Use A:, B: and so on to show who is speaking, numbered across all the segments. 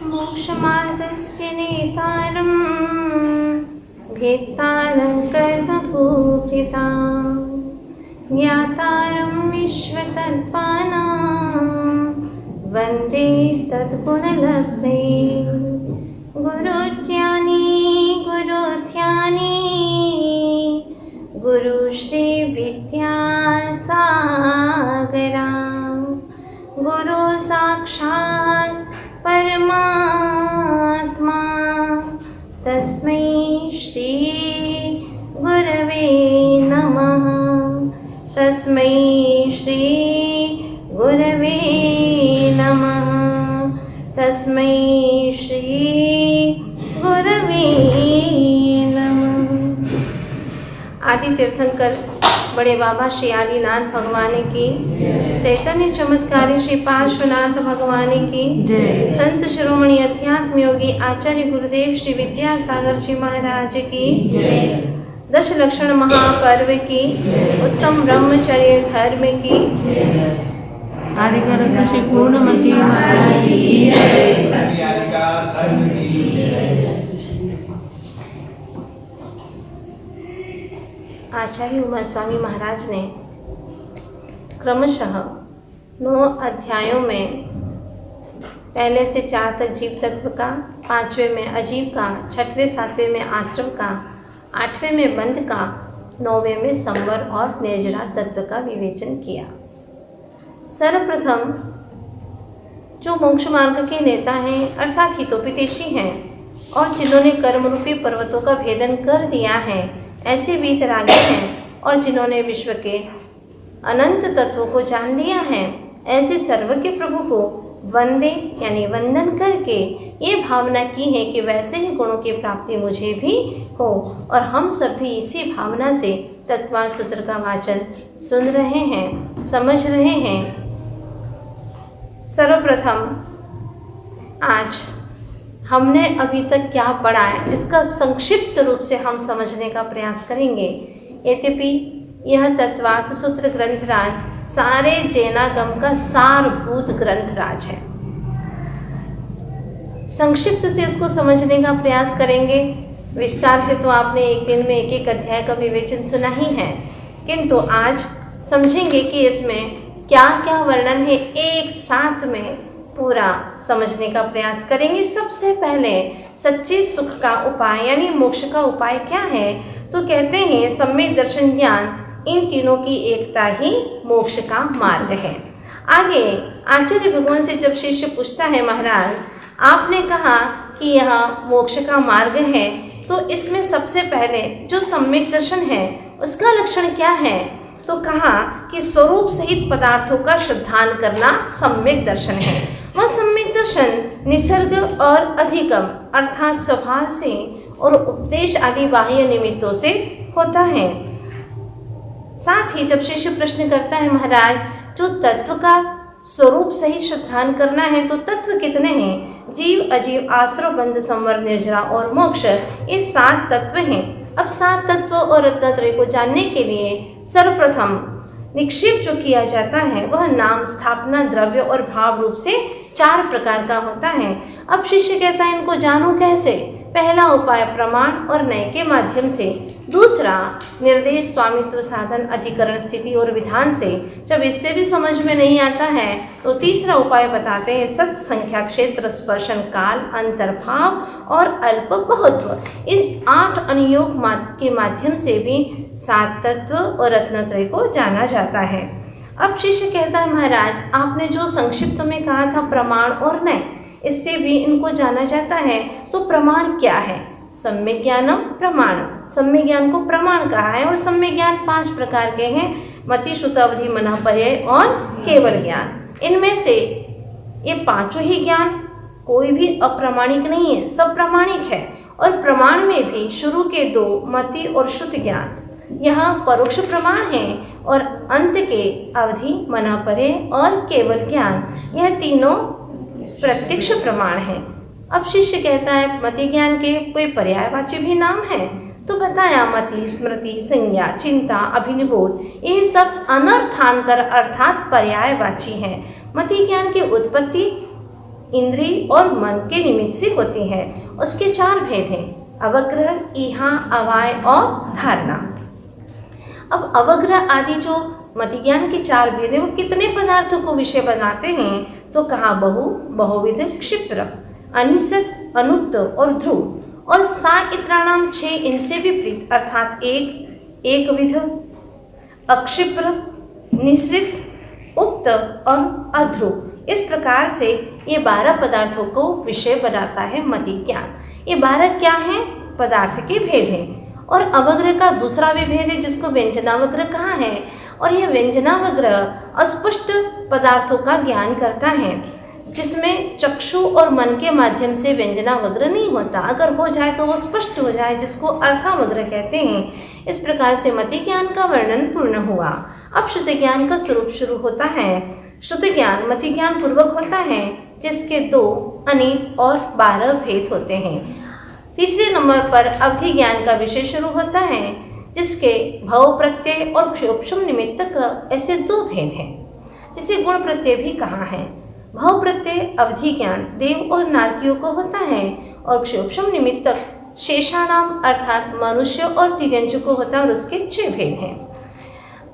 A: मोक्षमार्गस्य नेतारं भेत्तारं कर्मभूभृतां ज्ञातारं विश्वतत्त्वानां वन्दे तद्गुणलब्धये। गुरुज्ञानी गुरुध्यानी गुरुश्री विद्यासागरा गुरु साक्षात् परमात्मा तस्मै श्री गुरवे नमः। तस्मै श्री गुरवे नमः। तस्मै श्री गुरवे नमः। आदि तीर्थंकर बड़े बाबा श्री आदिनाथ भगवान की, चैतन्य चमत्कारी श्री पार्श्वनाथ भगवान की, संत शिरोमणि अध्यात्म योगी आचार्य गुरुदेव श्री विद्यासागर जी महाराज की, दश लक्षण महापर्व की, उत्तम ब्रह्मचर्य धर्म की,
B: आदिग्रंथ श्री पूर्णमती महाराज की
A: आचार्य उमा स्वामी महाराज ने क्रमशः 9 अध्यायों में पहले से 4 तक जीव तत्व का, 5वें में अजीव का, 6वें 7वें में आश्रम का, 8वें में बंध का, 9वें में संवर और निर्जरा तत्व का विवेचन किया। सर्वप्रथम जो मोक्ष मार्ग के नेता हैं अर्थात हितोपदेशी हैं और जिन्होंने कर्म रूपी पर्वतों का भेदन कर दिया है, ऐसे वीतरागी हैं और जिन्होंने विश्व के अनंत तत्वों को जान लिया है, ऐसे सर्वज्ञ प्रभु को वंदे यानी वंदन करके ये भावना की है कि वैसे ही गुणों की प्राप्ति मुझे भी हो। और हम सब भी इसी भावना से तत्व सूत्र का वाचन सुन रहे हैं, समझ रहे हैं। सर्वप्रथम आज हमने अभी तक क्या पढ़ा है इसका संक्षिप्त रूप से हम समझने का प्रयास करेंगे। यद्यपि यह तत्वार्थ सूत्र ग्रंथराज सारे जैनागम का सारभूत ग्रंथराज है, संक्षिप्त से इसको समझने का प्रयास करेंगे। विस्तार से तो आपने एक दिन में एक एक अध्याय का विवेचन सुना ही है, किंतु आज समझेंगे कि इसमें क्या क्या वर्णन है, एक साथ में पूरा समझने का प्रयास करेंगे। सबसे पहले सच्चे सुख का उपाय यानी मोक्ष का उपाय क्या है, तो कहते हैं सम्यक दर्शन ज्ञान, इन तीनों की एकता ही मोक्ष का मार्ग है। आगे आचार्य भगवान से जब शिष्य पूछता है, महाराज आपने कहा कि यह मोक्ष का मार्ग है, तो इसमें सबसे पहले जो सम्यक दर्शन है उसका लक्षण क्या है, तो कहा कि स्वरूप सहित पदार्थों का श्रद्धान करना सम्यक दर्शन है। वह सम्यक दर्शन निसर्ग और अधिगम अर्थात स्वभाव से और उपदेश आदि बाह्य निमित्तों से होता है। साथ ही जब शिष्य प्रश्न करता है, महाराज जो तत्व का स्वरूप सहित श्रद्धान करना है तो तत्व कितने हैं, जीव अजीव आश्रव बंध संवर निर्जरा और मोक्ष, ये 7 तत्व हैं। अब 7 तत्व और रत्नत्रय को जानने के लिए सर्वप्रथम निक्षेप जो किया जाता है वह नाम, स्थापना, द्रव्य और भाव रूप से 4 प्रकार का होता है। अब शिष्य कहता है इनको जानूं कैसे, पहला उपाय प्रमाण और नय के माध्यम से, दूसरा निर्देश स्वामित्व साधन अधिकरण स्थिति और विधान से, जब इससे भी समझ में नहीं आता है तो तीसरा उपाय बताते हैं सत संख्या क्षेत्र स्पर्शन काल अंतर्भाव और अल्प बहुत्व, इन 8 अनुयोग के माध्यम से भी 7 तत्व और रत्नत्रय को जाना जाता है। अब शिष्य कहता है, महाराज आपने जो संक्षिप्त में कहा था प्रमाण और नय, इससे भी इनको जाना जाता है, तो प्रमाण क्या है, सम्यक ज्ञानम प्रमाण, सम्यक ज्ञान को प्रमाण कहा है। और सम्यक ज्ञान 5 प्रकार के हैं, मति श्रुत अवधि मन पर्याय और केवल ज्ञान। इनमें से ये 5 ही ज्ञान कोई भी अप्रामाणिक नहीं है, सब प्रामाणिक है। और प्रमाण में भी शुरू के 2 मति और श्रुत ज्ञान यह परोक्ष प्रमाण है, और अंत के अवधि मन पर्याय और केवल ज्ञान यह तीनों प्रत्यक्ष प्रमाण है। अब शिष्य कहता है मति ज्ञान के कोई पर्यायवाची भी नाम है, तो बताया मति, स्मृति, संज्ञा, चिंता, अभिनिबोध, ये सब अनर्थांतर अर्थात पर्यायवाची हैं। मति ज्ञान की उत्पत्ति इंद्रिय और मन के निमित्त से होती है। उसके 4 भेद हैं, अवग्रह, ईहा, अवाय और धारणा। अब अवग्रह आदि जो मति ज्ञान के 4 भेद हैं वो कितने पदार्थों को विषय बनाते हैं? तो कहा बहुविध, क्षिप्र, अनिश्चित, अनुक्त और ध्रुव। और सा इतराणाम 6 इनसे विपरीत अर्थात एक विध, अक्षिप्र, निश्चित, उक्त और अध्रुव। इस प्रकार से ये 12 पदार्थों को विषय बनाता है मति ज्ञान। ये 12 क्या हैं? पदार्थ के भेद हैं। और अवग्रह का दूसरा भी भेद है जिसको व्यंजनावग्रह कहा है। और यह व्यंजनावग्रह अस्पष्ट पदार्थों का ज्ञान करता है, जिसमें चक्षु और मन के माध्यम से व्यंजनावग्रह नहीं होता। अगर हो जाए तो वो स्पष्ट हो जाए, जिसको अर्थावग्रह कहते हैं। इस प्रकार से मति ज्ञान का वर्णन पूर्ण हुआ। अब श्रुति ज्ञान का स्वरूप शुरू होता है। श्रुति ज्ञान मति ज्ञान पूर्वक होता है, जिसके 2 अनेक और 12 भेद होते हैं। तीसरे नंबर पर अवधि ज्ञान का विषय शुरू होता है, जिसके भव प्रत्यय और क्षोभम निमित्तक ऐसे 2 भेद हैं, जिसे गुण प्रत्यय भी कहा है। भव प्रत्यय अवधि ज्ञान देव और नारकियों को होता है और क्षोभम निमित्तक शेषाणाम अर्थात मनुष्य और तिर्यंचु को होता है और उसके 6 भेद हैं।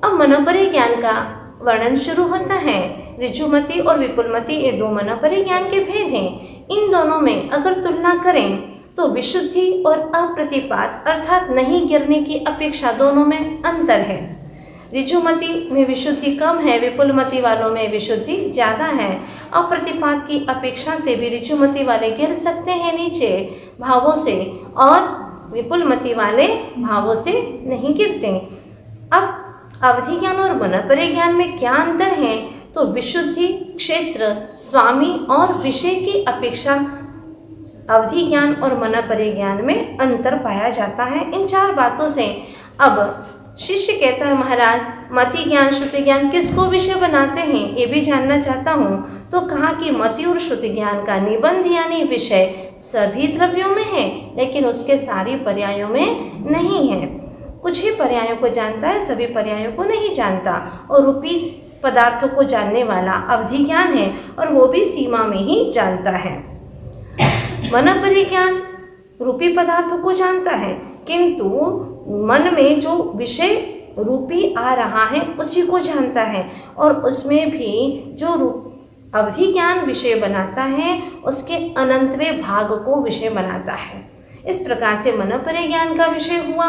A: अब मनोपरि ज्ञान का वर्णन शुरू होता है। ऋजुमति और विपुलमति ये 2 मनोपरि ज्ञान के भेद हैं। इन दोनों में अगर तुलना करें तो विशुद्धि और अप्रतिपात अर्थात नहीं गिरने की अपेक्षा दोनों में अंतर है। ऋजुमति में विशुद्धि कम है, विपुलमति वालों में विशुद्धि ज़्यादा है। अप्रतिपात की अपेक्षा से भी ऋजुमति वाले गिर सकते हैं नीचे भावों से, और विपुलमति वाले भावों से नहीं गिरते। अब अवधि ज्ञान और मनोपरि ज्ञान में क्या अंतर है? तो विशुद्धि, क्षेत्र, स्वामी और विषय की अपेक्षा अवधि ज्ञान और मनोपरि ज्ञान में अंतर पाया जाता है। इन 4 बातों से अब शिष्य कहता है, महाराज मति ज्ञान श्रुति ज्ञान किसको विषय बनाते हैं ये भी जानना चाहता हूँ। तो कहा कि मति और श्रुति ज्ञान का निबंध यानी विषय सभी द्रव्यों में है, लेकिन उसके सारी पर्यायों में नहीं है। कुछ ही पर्यायों को जानता है, सभी पर्यायों को नहीं जानता। और रूपी पदार्थों को जानने वाला अवधि ज्ञान है, और वो भी सीमा में ही जानता है। मनोपरि ज्ञान रूपी पदार्थों को जानता है, किंतु मन में जो विषय रूपी आ रहा है उसी को जानता है, और उसमें भी जो अवधि ज्ञान विषय बनाता है उसके अनंतवें भाग को विषय बनाता है। इस प्रकार से मनोपरि ज्ञान का विषय हुआ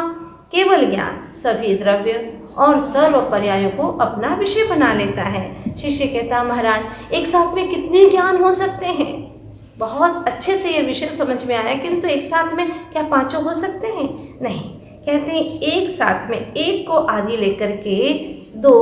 A: केवल ज्ञान, सभी द्रव्य और सर्व पर्यायों को अपना विषय बना लेता है। शिष्य कहता, महाराज एक साथ में कितने ज्ञान हो सकते हैं? बहुत अच्छे से ये विषय समझ में आया, किंतु एक साथ में क्या 5 हो सकते हैं? नहीं। कहते हैं एक साथ में 1 को आदि लेकर के 2,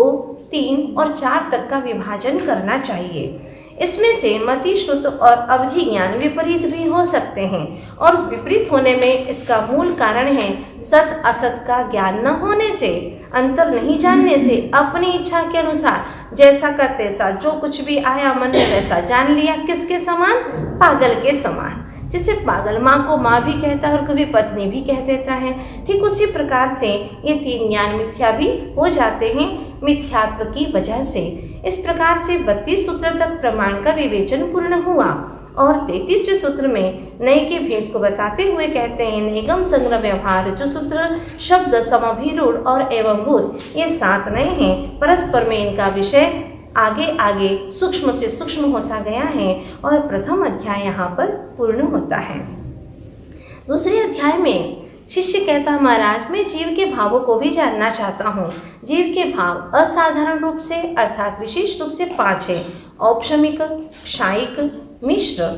A: 3 और 4 तक का विभाजन करना चाहिए। इसमें से मति, श्रुत और अवधि ज्ञान विपरीत भी हो सकते हैं, और उस विपरीत होने में इसका मूल कारण है सत असत का ज्ञान न होने से, अंतर नहीं जानने से, अपनी इच्छा के अनुसार जैसा का तैसा जो कुछ भी आया मन में वैसा जान लिया। किसके समान? पागल के समान। जिसे पागल माँ को माँ भी कहता है और कभी पत्नी भी कह देता है। ठीक उसी प्रकार से ये 3 ज्ञान मिथ्या भी हो जाते हैं मिथ्यात्व की वजह से। इस प्रकार से 32 सूत्र तक प्रमाण का विवेचन पूर्ण हुआ, और 33वें सूत्र में नए के भेद को बताते हुए कहते हैं, निगम संग्रह व्यवहार जो सूत्र शब्द समभिरूढ़ और एवं भूत ये 7 नए हैं। परस्पर में इनका विषय आगे आगे सूक्ष्म से सूक्ष्म होता गया है, और प्रथम अध्याय यहाँ पर पूर्ण होता है। दूसरे अध्याय में शिष्य कहता, महाराज मैं जीव के भावों को भी जानना चाहता हूँ। जीव के भाव असाधारण रूप से अर्थात विशेष रूप से 5 है। औपशमिक, क्षायिक, मिश्र,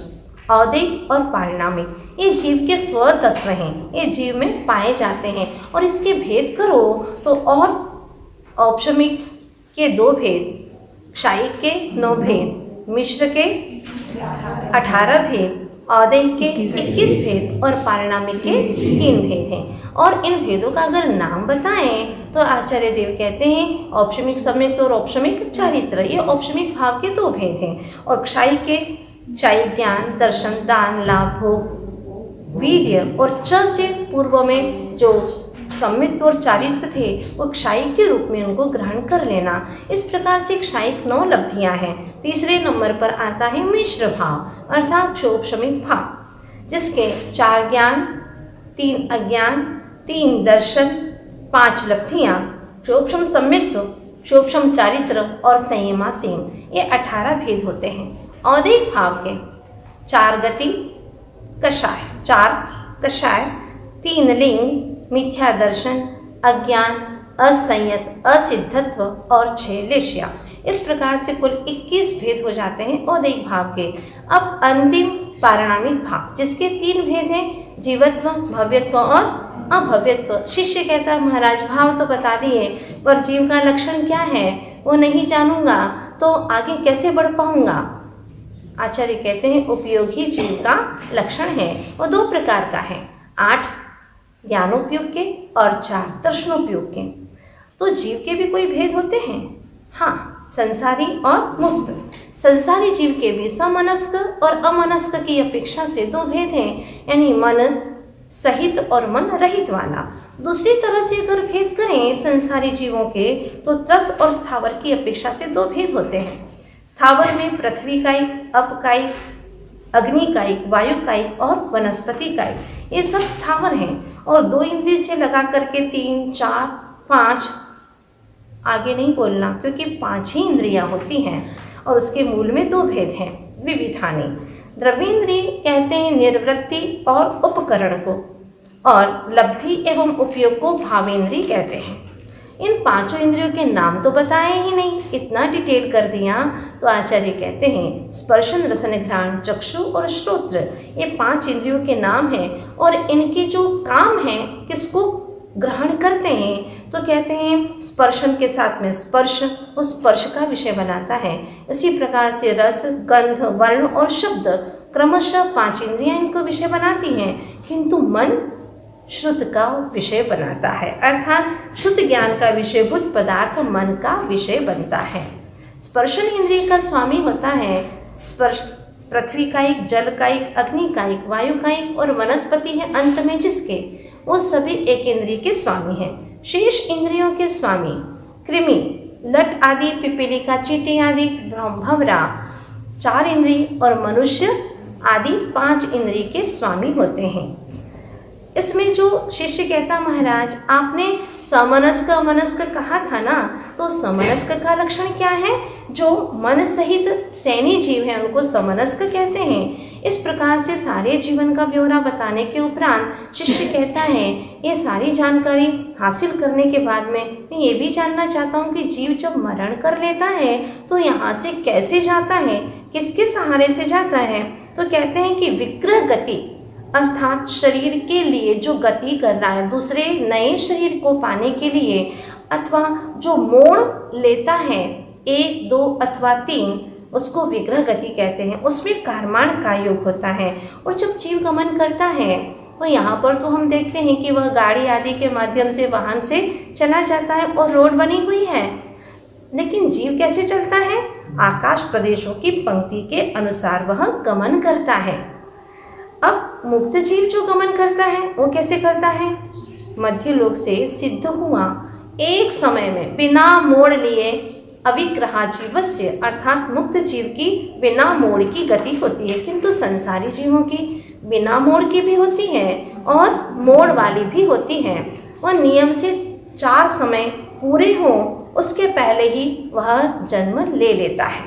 A: औदिक और पारिणामिक। ये जीव के स्व तत्व हैं, ये जीव में पाए जाते हैं। और इसके भेद करो तो और औपशमिक के 2 भेद, क्षायिक के 9 भेद, मिश्र के 18 भेद, औदिक के 21 भेद और पारिणामिक के 3 भेद हैं। और इन भेदों का अगर नाम बताएं तो आचार्य देव कहते हैं औपशमिक सम्यक्त और औपशमिक चारित्र, ये औपशमिक भाव के 2 भेद हैं। और क्षायिक के क्षायिक ज्ञान, दर्शन, दान, लाभ, भोग, वीर्य, और च से पूर्व में जो सम्मित और चारित्र थे वो क्षायिक के रूप में उनको ग्रहण कर लेना। इस प्रकार से क्षायिक 9 लब्धियां हैं। तीसरे नंबर पर आता है मिश्र भाव अर्थात क्षोभशमिक भाव, जिसके 4 ज्ञान, 3 अज्ञान, 3 दर्शन, 5 लब्धियां, क्षोभशम सम्मिक्त, क्षोभशम चारित्र और संयमासीम, ये 18 भेद होते हैं। औदिक भाव के 4 गति कषाय, 4 कषाय, 3 लिंग, मिथ्या दर्शन, अज्ञान, असंयत, असिद्धत्व और 6 लेश्या। इस प्रकार से कुल 21 भेद हो जाते हैं औदिक भाव के। अब अंतिम पारिणामिक भाव, जिसके 3 भेद हैं, जीवत्व, भव्यत्व और अभव्यत्व। शिष्य कहता है महाराज भाव तो बता दिए पर जीव का लक्षण क्या है वो नहीं जानूंगा तो आगे कैसे बढ़ पाऊंगा। आचार्य कहते हैं उपयोगी जीव का लक्षण है वो 2 प्रकार का है, 8 ज्ञानोपयोग के और 4 दर्शनोपयोग के। तो जीव के भी कोई भेद होते हैं? हाँ, संसारी और मुक्त। संसारी जीव के भी समनस्क और अमनस्क की अपेक्षा से 2 भेद हैं, यानी मन सहित और मन रहित वाला। दूसरी तरह से अगर भेद करें संसारी जीवों के तो त्रस और स्थावर की अपेक्षा से 2 भेद होते हैं। स्थावर में पृथ्वी कायिक, अपकायिक, अग्नि कायिक, वायु कायिक और वनस्पति कायिक, ये सब स्थावर हैं। और 2 इंद्रिय से लगा करके 3, 4, 5 आगे नहीं बोलना क्योंकि 5 ही इंद्रियां होती हैं और उसके मूल में 2 भेद हैं विविधानी। द्रव्येंद्रिय कहते हैं निर्वृत्ति और उपकरण को, और लब्धि एवं उपयोग को भावेंद्रिय कहते हैं। इन 5 इंद्रियों के नाम तो बताए ही नहीं, इतना डिटेल कर दिया। तो आचार्य कहते हैं स्पर्शन, रसन, घ्राण, चक्षु और श्रोत्र, ये 5 इंद्रियों के नाम हैं और इनके जो काम हैं किसको ग्रहण करते हैं। तो कहते हैं स्पर्शन के साथ में स्पर्श, उस स्पर्श का विषय बनाता है। इसी प्रकार से रस, गंध, वर्ण और शब्द क्रमशः 5 इंद्रियां इनको विषय बनाती हैं, किंतु मन श्रुत का विषय बनाता है, अर्थात शुद्ध ज्ञान का विषयभूत पदार्थ मन का विषय बनता है। स्पर्शन इंद्रिय का स्वामी होता है स्पर्श, पृथ्वी कायिक, जल कायिक, अग्नि कायिक, वायु कायिक और वनस्पति है अंत में जिसके, वो सभी एक इंद्रिय के स्वामी हैं। शेष इंद्रियों के स्वामी कृमि, लट आदि, पिपीलिका, चींटी आदि, भंवरा 4 इंद्रिय और मनुष्य आदि 5 इंद्रिय के स्वामी होते हैं। इसमें जो शिष्य कहता महाराज आपने समनस्क अमनस्क कहा था ना, तो समनस्क का लक्षण क्या है? जो मन सहित सैनी जीव हैं उनको समनस्क कहते हैं। इस प्रकार से सारे जीवन का ब्यौरा बताने के उपरांत शिष्य कहता है ये सारी जानकारी हासिल करने के बाद में मैं ये भी जानना चाहता हूँ कि जीव जब मरण कर लेता है तो यहाँ से कैसे जाता है, किसके सहारे से जाता है? तो कहते हैं कि विग्रह गति अर्थात शरीर के लिए जो गति कर रहा है दूसरे नए शरीर को पाने के लिए, अथवा जो मोड़ लेता है 1, 2 अथवा 3, उसको विग्रह गति कहते हैं। उसमें कारमान का योग होता है। और जब जीव गमन करता है तो यहाँ पर तो हम देखते हैं कि वह गाड़ी आदि के माध्यम से वाहन से चला जाता है और रोड बनी हुई है, लेकिन जीव कैसे चलता है? आकाश प्रदेशों की पंक्ति के अनुसार वह गमन करता है। अब मुक्त जीव जो गमन करता है वो कैसे करता है? मध्य लोक से सिद्ध हुआ एक समय में बिना मोड़ लिए अविग्रहा जीवस्य अर्थात मुक्त जीव की बिना मोड़ की गति होती है, किंतु संसारी जीवों की बिना मोड़ की भी होती है और मोड़ वाली भी होती है। वह नियम से 4 समय पूरे हों उसके पहले ही वह जन्म ले लेता है।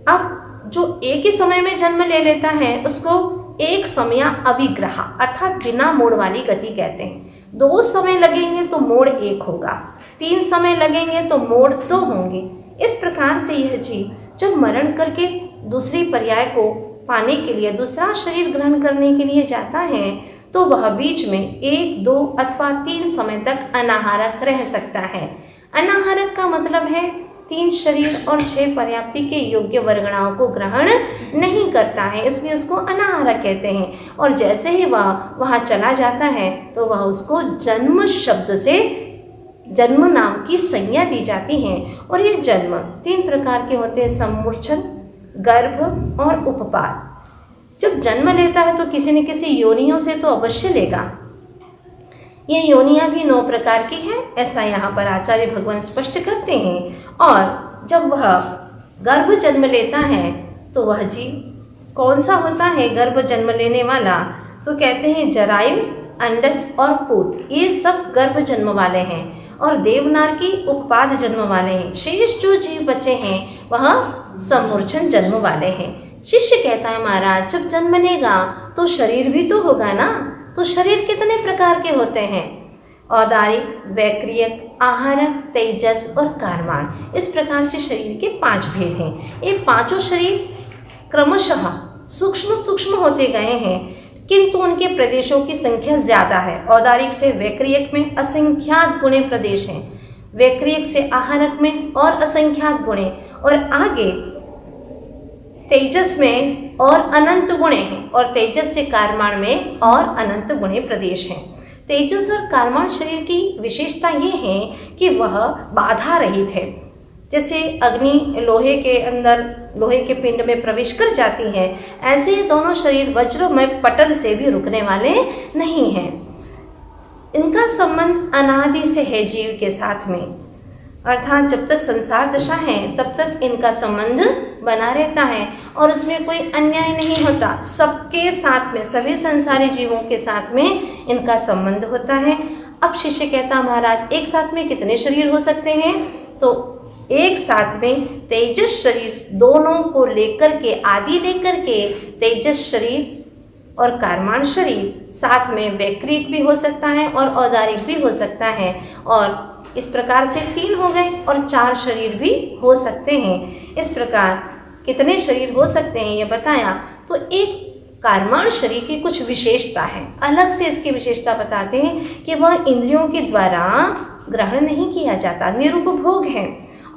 A: अब जो एक ही समय में जन्म ले लेता है उसको एक समय अविग्रहा अर्थात बिना मोड़ वाली गति कहते हैं। 2 समय लगेंगे तो मोड़ 1 होगा, 3 समय लगेंगे तो मोड़ 2 होंगे। इस प्रकार से यह जीव जब मरण करके दूसरी पर्याय को पाने के लिए दूसरा शरीर ग्रहण करने के लिए जाता है तो वह बीच में 1, 2 अथवा 3 समय तक अनाहारक रह सकता है। अनाहारक का मतलब है 3 शरीर और 6 पर्याप्ति के योग्य वर्गणाओं को ग्रहण नहीं करता है, इसलिए उसको अनाहारक कहते हैं। और जैसे ही वह वहाँ चला जाता है तो वह उसको जन्म शब्द से जन्म नाम की संज्ञा दी जाती है। और ये जन्म 3 प्रकार के होते हैं, सम्मूर्छन, गर्भ और उपपाद। जब जन्म लेता है तो किसी न किसी योनियों से तो अवश्य लेगा। ये योनियाँ भी 9 प्रकार की हैं, ऐसा यहाँ पर आचार्य भगवान स्पष्ट करते हैं। और जब वह गर्भ जन्म लेता है तो वह जीव कौन सा होता है गर्भ जन्म लेने वाला? तो कहते हैं जरायु, अंडज और पूत, ये सब गर्भ जन्म वाले हैं और देवनारकी उपपाद जन्म वाले हैं। शेष जो जीव बचे हैं वह समूर्छन जन्म वाले हैं। शिष्य कहता है महाराज जब जन्म लेगा तो शरीर भी तो होगा ना, तो शरीर कितने प्रकार के होते हैं? औदारिक, वैक्रियक, आहारक, तेजस और कारमान, इस प्रकार से शरीर के 5 भेद हैं। ये पांचों शरीर क्रमशः सूक्ष्म सूक्ष्म होते गए हैं, किंतु उनके प्रदेशों की संख्या ज़्यादा है। औदारिक से वैक्रियक में असंख्यात गुणे प्रदेश हैं, वैक्रियक से आहारक में और असंख्यात गुणे, और आगे तेजस में और अनंत गुणे हैं, और तेजस से कारमान में और अनंत गुणे प्रदेश हैं। तेजस और कारमान शरीर की विशेषता ये है कि वह बाधा रहित है। जैसे अग्नि लोहे के अंदर, लोहे के पिंड में प्रवेश कर जाती है, ऐसे दोनों शरीर वज्रमय पटल से भी रुकने वाले नहीं हैं। इनका संबंध अनादि से है जीव के साथ में, अर्थात जब तक संसार दशा है तब तक इनका संबंध बना रहता है और उसमें कोई अन्याय नहीं होता। सबके साथ में, सभी संसारी जीवों के साथ में इनका संबंध होता है। अब शिष्य कहता महाराज एक साथ में कितने शरीर हो सकते हैं? तो एक साथ में तेजस शरीर दोनों को लेकर के, आदि लेकर के तेजस शरीर और कारमान शरीर, साथ में वैक्रिक भी हो सकता है और औदारिक भी हो सकता है, और इस प्रकार से 3 हो गए और 4 शरीर भी हो सकते हैं। इस प्रकार कितने शरीर हो सकते हैं ये बताया। तो एक कारमान शरीर की कुछ विशेषता है, अलग से इसकी विशेषता बताते हैं कि वह इंद्रियों के द्वारा ग्रहण नहीं किया जाता, निरुपभोग है।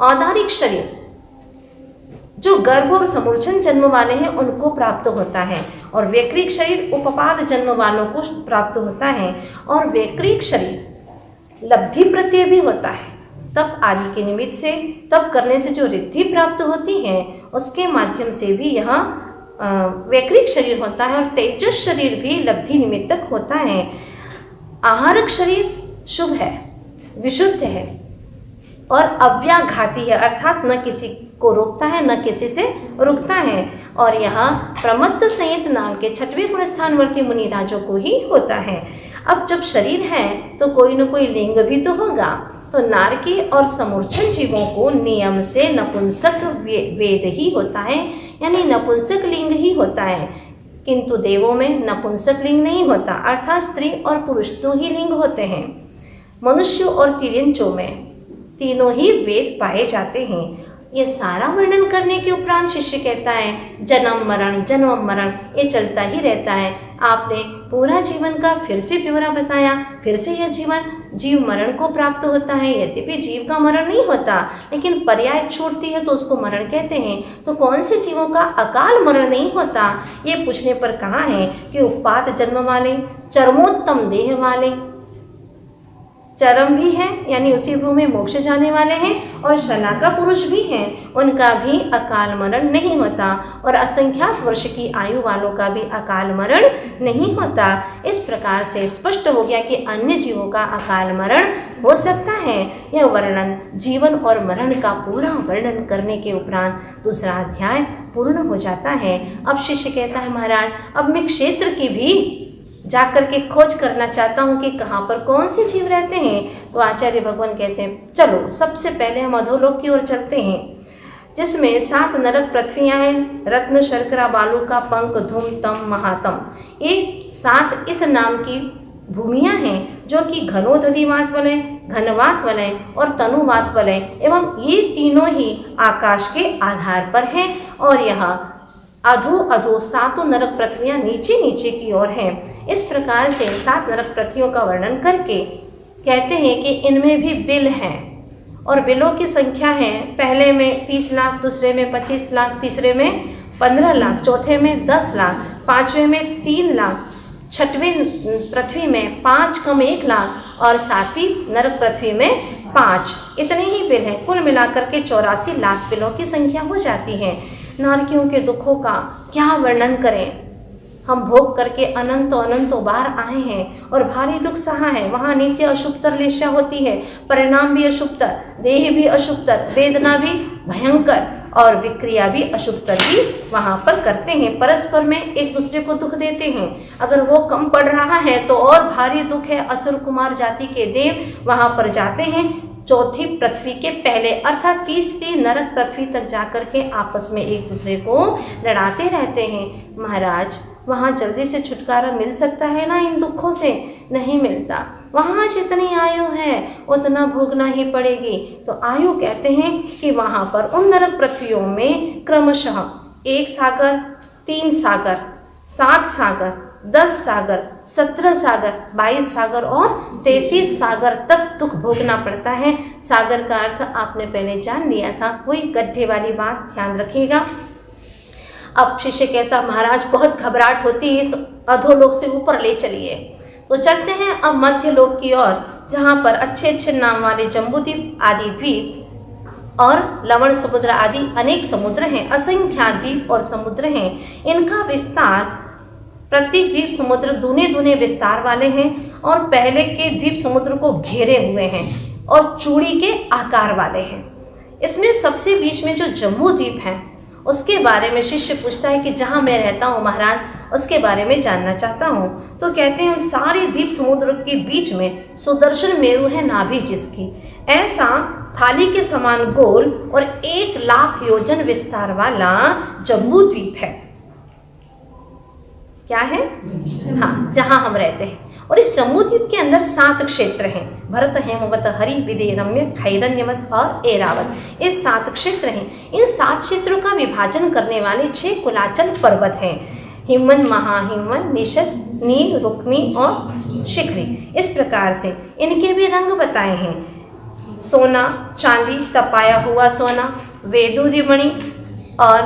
A: औदारिक शरीर जो गर्भ और समूर्छन जन्म वाले हैं उनको प्राप्त होता है, और वैक्रिक शरीर उपपाद जन्म वालों को प्राप्त होता है, और वैक्रिक शरीर लब्धि प्रत्यय भी होता है। तब आदि के निमित्त से, तब करने से जो रिद्धि प्राप्त होती है उसके माध्यम से भी यह वैक्रिक शरीर होता है, और तेजस शरीर भी लब्धि निमित्तक होता है। आहारक शरीर शुभ है, विशुद्ध है और अव्याघाती है, अर्थात न किसी को रोकता है न किसी से रुकता है, और यह प्रमत्त संयत नाम के 6वें गुण स्थानवर्ती मुनिराजों को ही होता है। अब जब शरीर है तो कोई न कोई लिंग भी तो होगा, तो नारकी और समूर्छन जीवों को नियम से नपुंसक वेद ही होता है, यानी नपुंसक लिंग ही होता है, किंतु देवों में नपुंसक लिंग नहीं होता, अर्थात स्त्री और पुरुष 2 ही लिंग होते हैं। मनुष्य और तिर्यंचों में तीनों ही वेद पाए जाते हैं। ये सारा वर्णन करने के उपरांत शिष्य कहता है जन्म मरण ये चलता ही रहता है। आपने पूरा जीवन का फिर से ब्यौरा बताया, फिर से यह जीव मरण को प्राप्त होता है। यद्यपि जीव का मरण नहीं होता, लेकिन पर्याय छूटती है तो उसको मरण कहते हैं। तो कौन से जीवों का अकाल मरण नहीं होता, ये पूछने पर कहा है कि उत्पात जन्म वाले, चरमोत्तम देह वाले, चरम भी है यानी उसी भूमि में मोक्ष जाने वाले हैं, और शलाका पुरुष भी हैं, उनका भी अकाल मरण नहीं होता, और असंख्यात वर्ष की आयु वालों का भी अकाल मरण नहीं होता। इस प्रकार से स्पष्ट हो गया कि अन्य जीवों का अकाल मरण हो सकता है। यह वर्णन जीवन और मरण का पूरा वर्णन करने के उपरांत दूसरा अध्याय पूर्ण हो जाता है। अब शिष्य कहता है महाराज अब मैं क्षेत्र की भी जाकर के खोज करना चाहता हूँ कि कहाँ पर कौन से जीव रहते हैं। तो आचार्य भगवान कहते हैं चलो सबसे पहले हम अधोलोक की ओर चलते हैं, जिसमें 7 नरक पृथ्वियाँ हैं, रत्न शर्करा बालू का पंख धूम तम महातम, ये 7 इस नाम की भूमियाँ हैं जो कि घनोदधिवात वलय, घनवात वलय और तनुवात वलय एवं ये तीनों ही आकाश के आधार पर हैं, और यह अधो 7 नरक पृथ्वियाँ नीचे नीचे की ओर हैं। इस प्रकार से 7 नरक पृथ्वियों का वर्णन करके कहते हैं कि इनमें भी बिल हैं, और बिलों की संख्या है पहले में 30 लाख, दूसरे में 25 लाख, तीसरे में 15 लाख, चौथे में 10 लाख, 5वें में 3 लाख, 6वें पृथ्वी में 5 कम 1 लाख, और 7वीं नरक पृथ्वी में 5। इतने ही बिल हैं, कुल मिलाकर के 84 लाख बिलों की संख्या हो जाती है। नारकियों के दुखों का क्या वर्णन करें, हम भोग करके अनंतों बार आए हैं और भारी दुख सहा है। वहाँ नित्य अशुभतर लेशा होती है, परिणाम भी अशुभतर, देह भी अशुभतर, वेदना भी भयंकर और विक्रिया भी अशुभतर ही वहाँ पर करते हैं। परस्पर में एक दूसरे को दुख देते हैं। अगर वो कम पड़ रहा है तो और भारी दुख है। असुर कुमार जाति के देव वहाँ पर जाते हैं, चौथी पृथ्वी के पहले अर्थात तीसरी नरक पृथ्वी तक जाकर के आपस में एक दूसरे को लड़ाते रहते हैं। महाराज, वहाँ जल्दी से छुटकारा मिल सकता है ना इन दुखों से? नहीं मिलता। वहाँ जितनी आयु है उतना भोगना ही पड़ेगी। तो आयु कहते हैं कि वहाँ पर उन नरक पृथ्वियों में क्रमशः 1 सागर, 3 सागर, 7 सागर, 10 सागर, 17 सागर, 22 सागर और 33 सागर तक दुख भोगना पड़ता है। सागर का अर्थ आपने पहले जान लिया था, वही गड्ढे वाली बात ध्यान रखिएगा। अब शिष्य कहता, महाराज बहुत घबराहट होती है, इस अधोलोक से ऊपर ले चलिए। तो चलते हैं अब मध्य लोक की ओर, जहाँ पर अच्छे नाम वाले जम्बूद्वीप आदि द्वीप और लवण समुद्र आदि अनेक समुद्र हैं, असंख्यात द्वीप और समुद्र हैं। इनका विस्तार, प्रत्येक द्वीप समुद्र दूने विस्तार वाले हैं और पहले के द्वीप समुद्र को घेरे हुए हैं और चूड़ी के आकार वाले हैं। इसमें सबसे बीच में जो जम्बू द्वीप है उसके बारे में शिष्य पूछता है कि जहाँ मैं रहता हूँ महाराज, उसके बारे में जानना चाहता हूँ। तो कहते हैं उन सारे द्वीप समुद्र के बीच में सुदर्शन मेरु है नाभि जिसकी, ऐसा थाली के समान गोल और 1 लाख योजन विस्तार वाला जम्बू द्वीप है। क्या है? हाँ, जहाँ हम रहते हैं। और इस जम्बूद्वीप के अंदर 7 क्षेत्र हैं, भरत, हेमवत, हरि, विदेह, रम्य, हैरण्यवत और ऐरावत। ये 7 क्षेत्र हैं। इन 7 क्षेत्रों का विभाजन करने वाले 6 कुलाचल पर्वत हैं, हिमवन, महाहिमवन, निषद, नील, रुक्मी और शिखरी। इस प्रकार से इनके भी रंग बताए हैं, सोना, चांदी, तपाया हुआ सोना, वेदूरी मणि और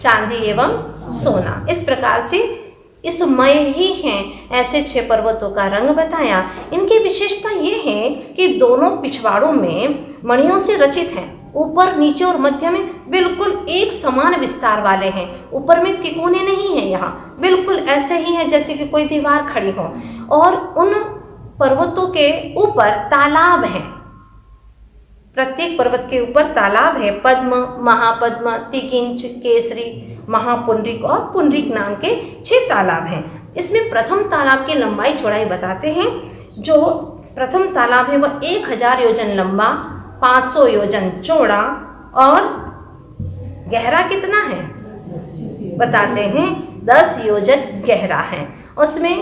A: चांदी एवं सोना। इस प्रकार से इसमय ही हैं। ऐसे 6 पर्वतों का रंग बताया। इनकी विशेषता ये है कि दोनों पिछवाड़ों में मणियों से रचित हैं, ऊपर, नीचे और मध्य में बिल्कुल एक समान विस्तार वाले हैं। ऊपर में तिकोने नहीं है, यहाँ बिल्कुल ऐसे ही है जैसे कि कोई दीवार खड़ी हो। और उन पर्वतों के ऊपर तालाब हैं, प्रत्येक पर्वत के ऊपर तालाब है। पद्म, महापद्म, तिकिंच, केसरी, महापुंडरीक और पुंडरीक नाम के 6 तालाब हैं। इसमें प्रथम तालाब की लंबाई चौड़ाई बताते हैं। जो प्रथम तालाब है वह 1000 योजन लंबा, 500 योजन चौड़ा और गहरा कितना है बताते हैं, 10 योजन गहरा है। उसमें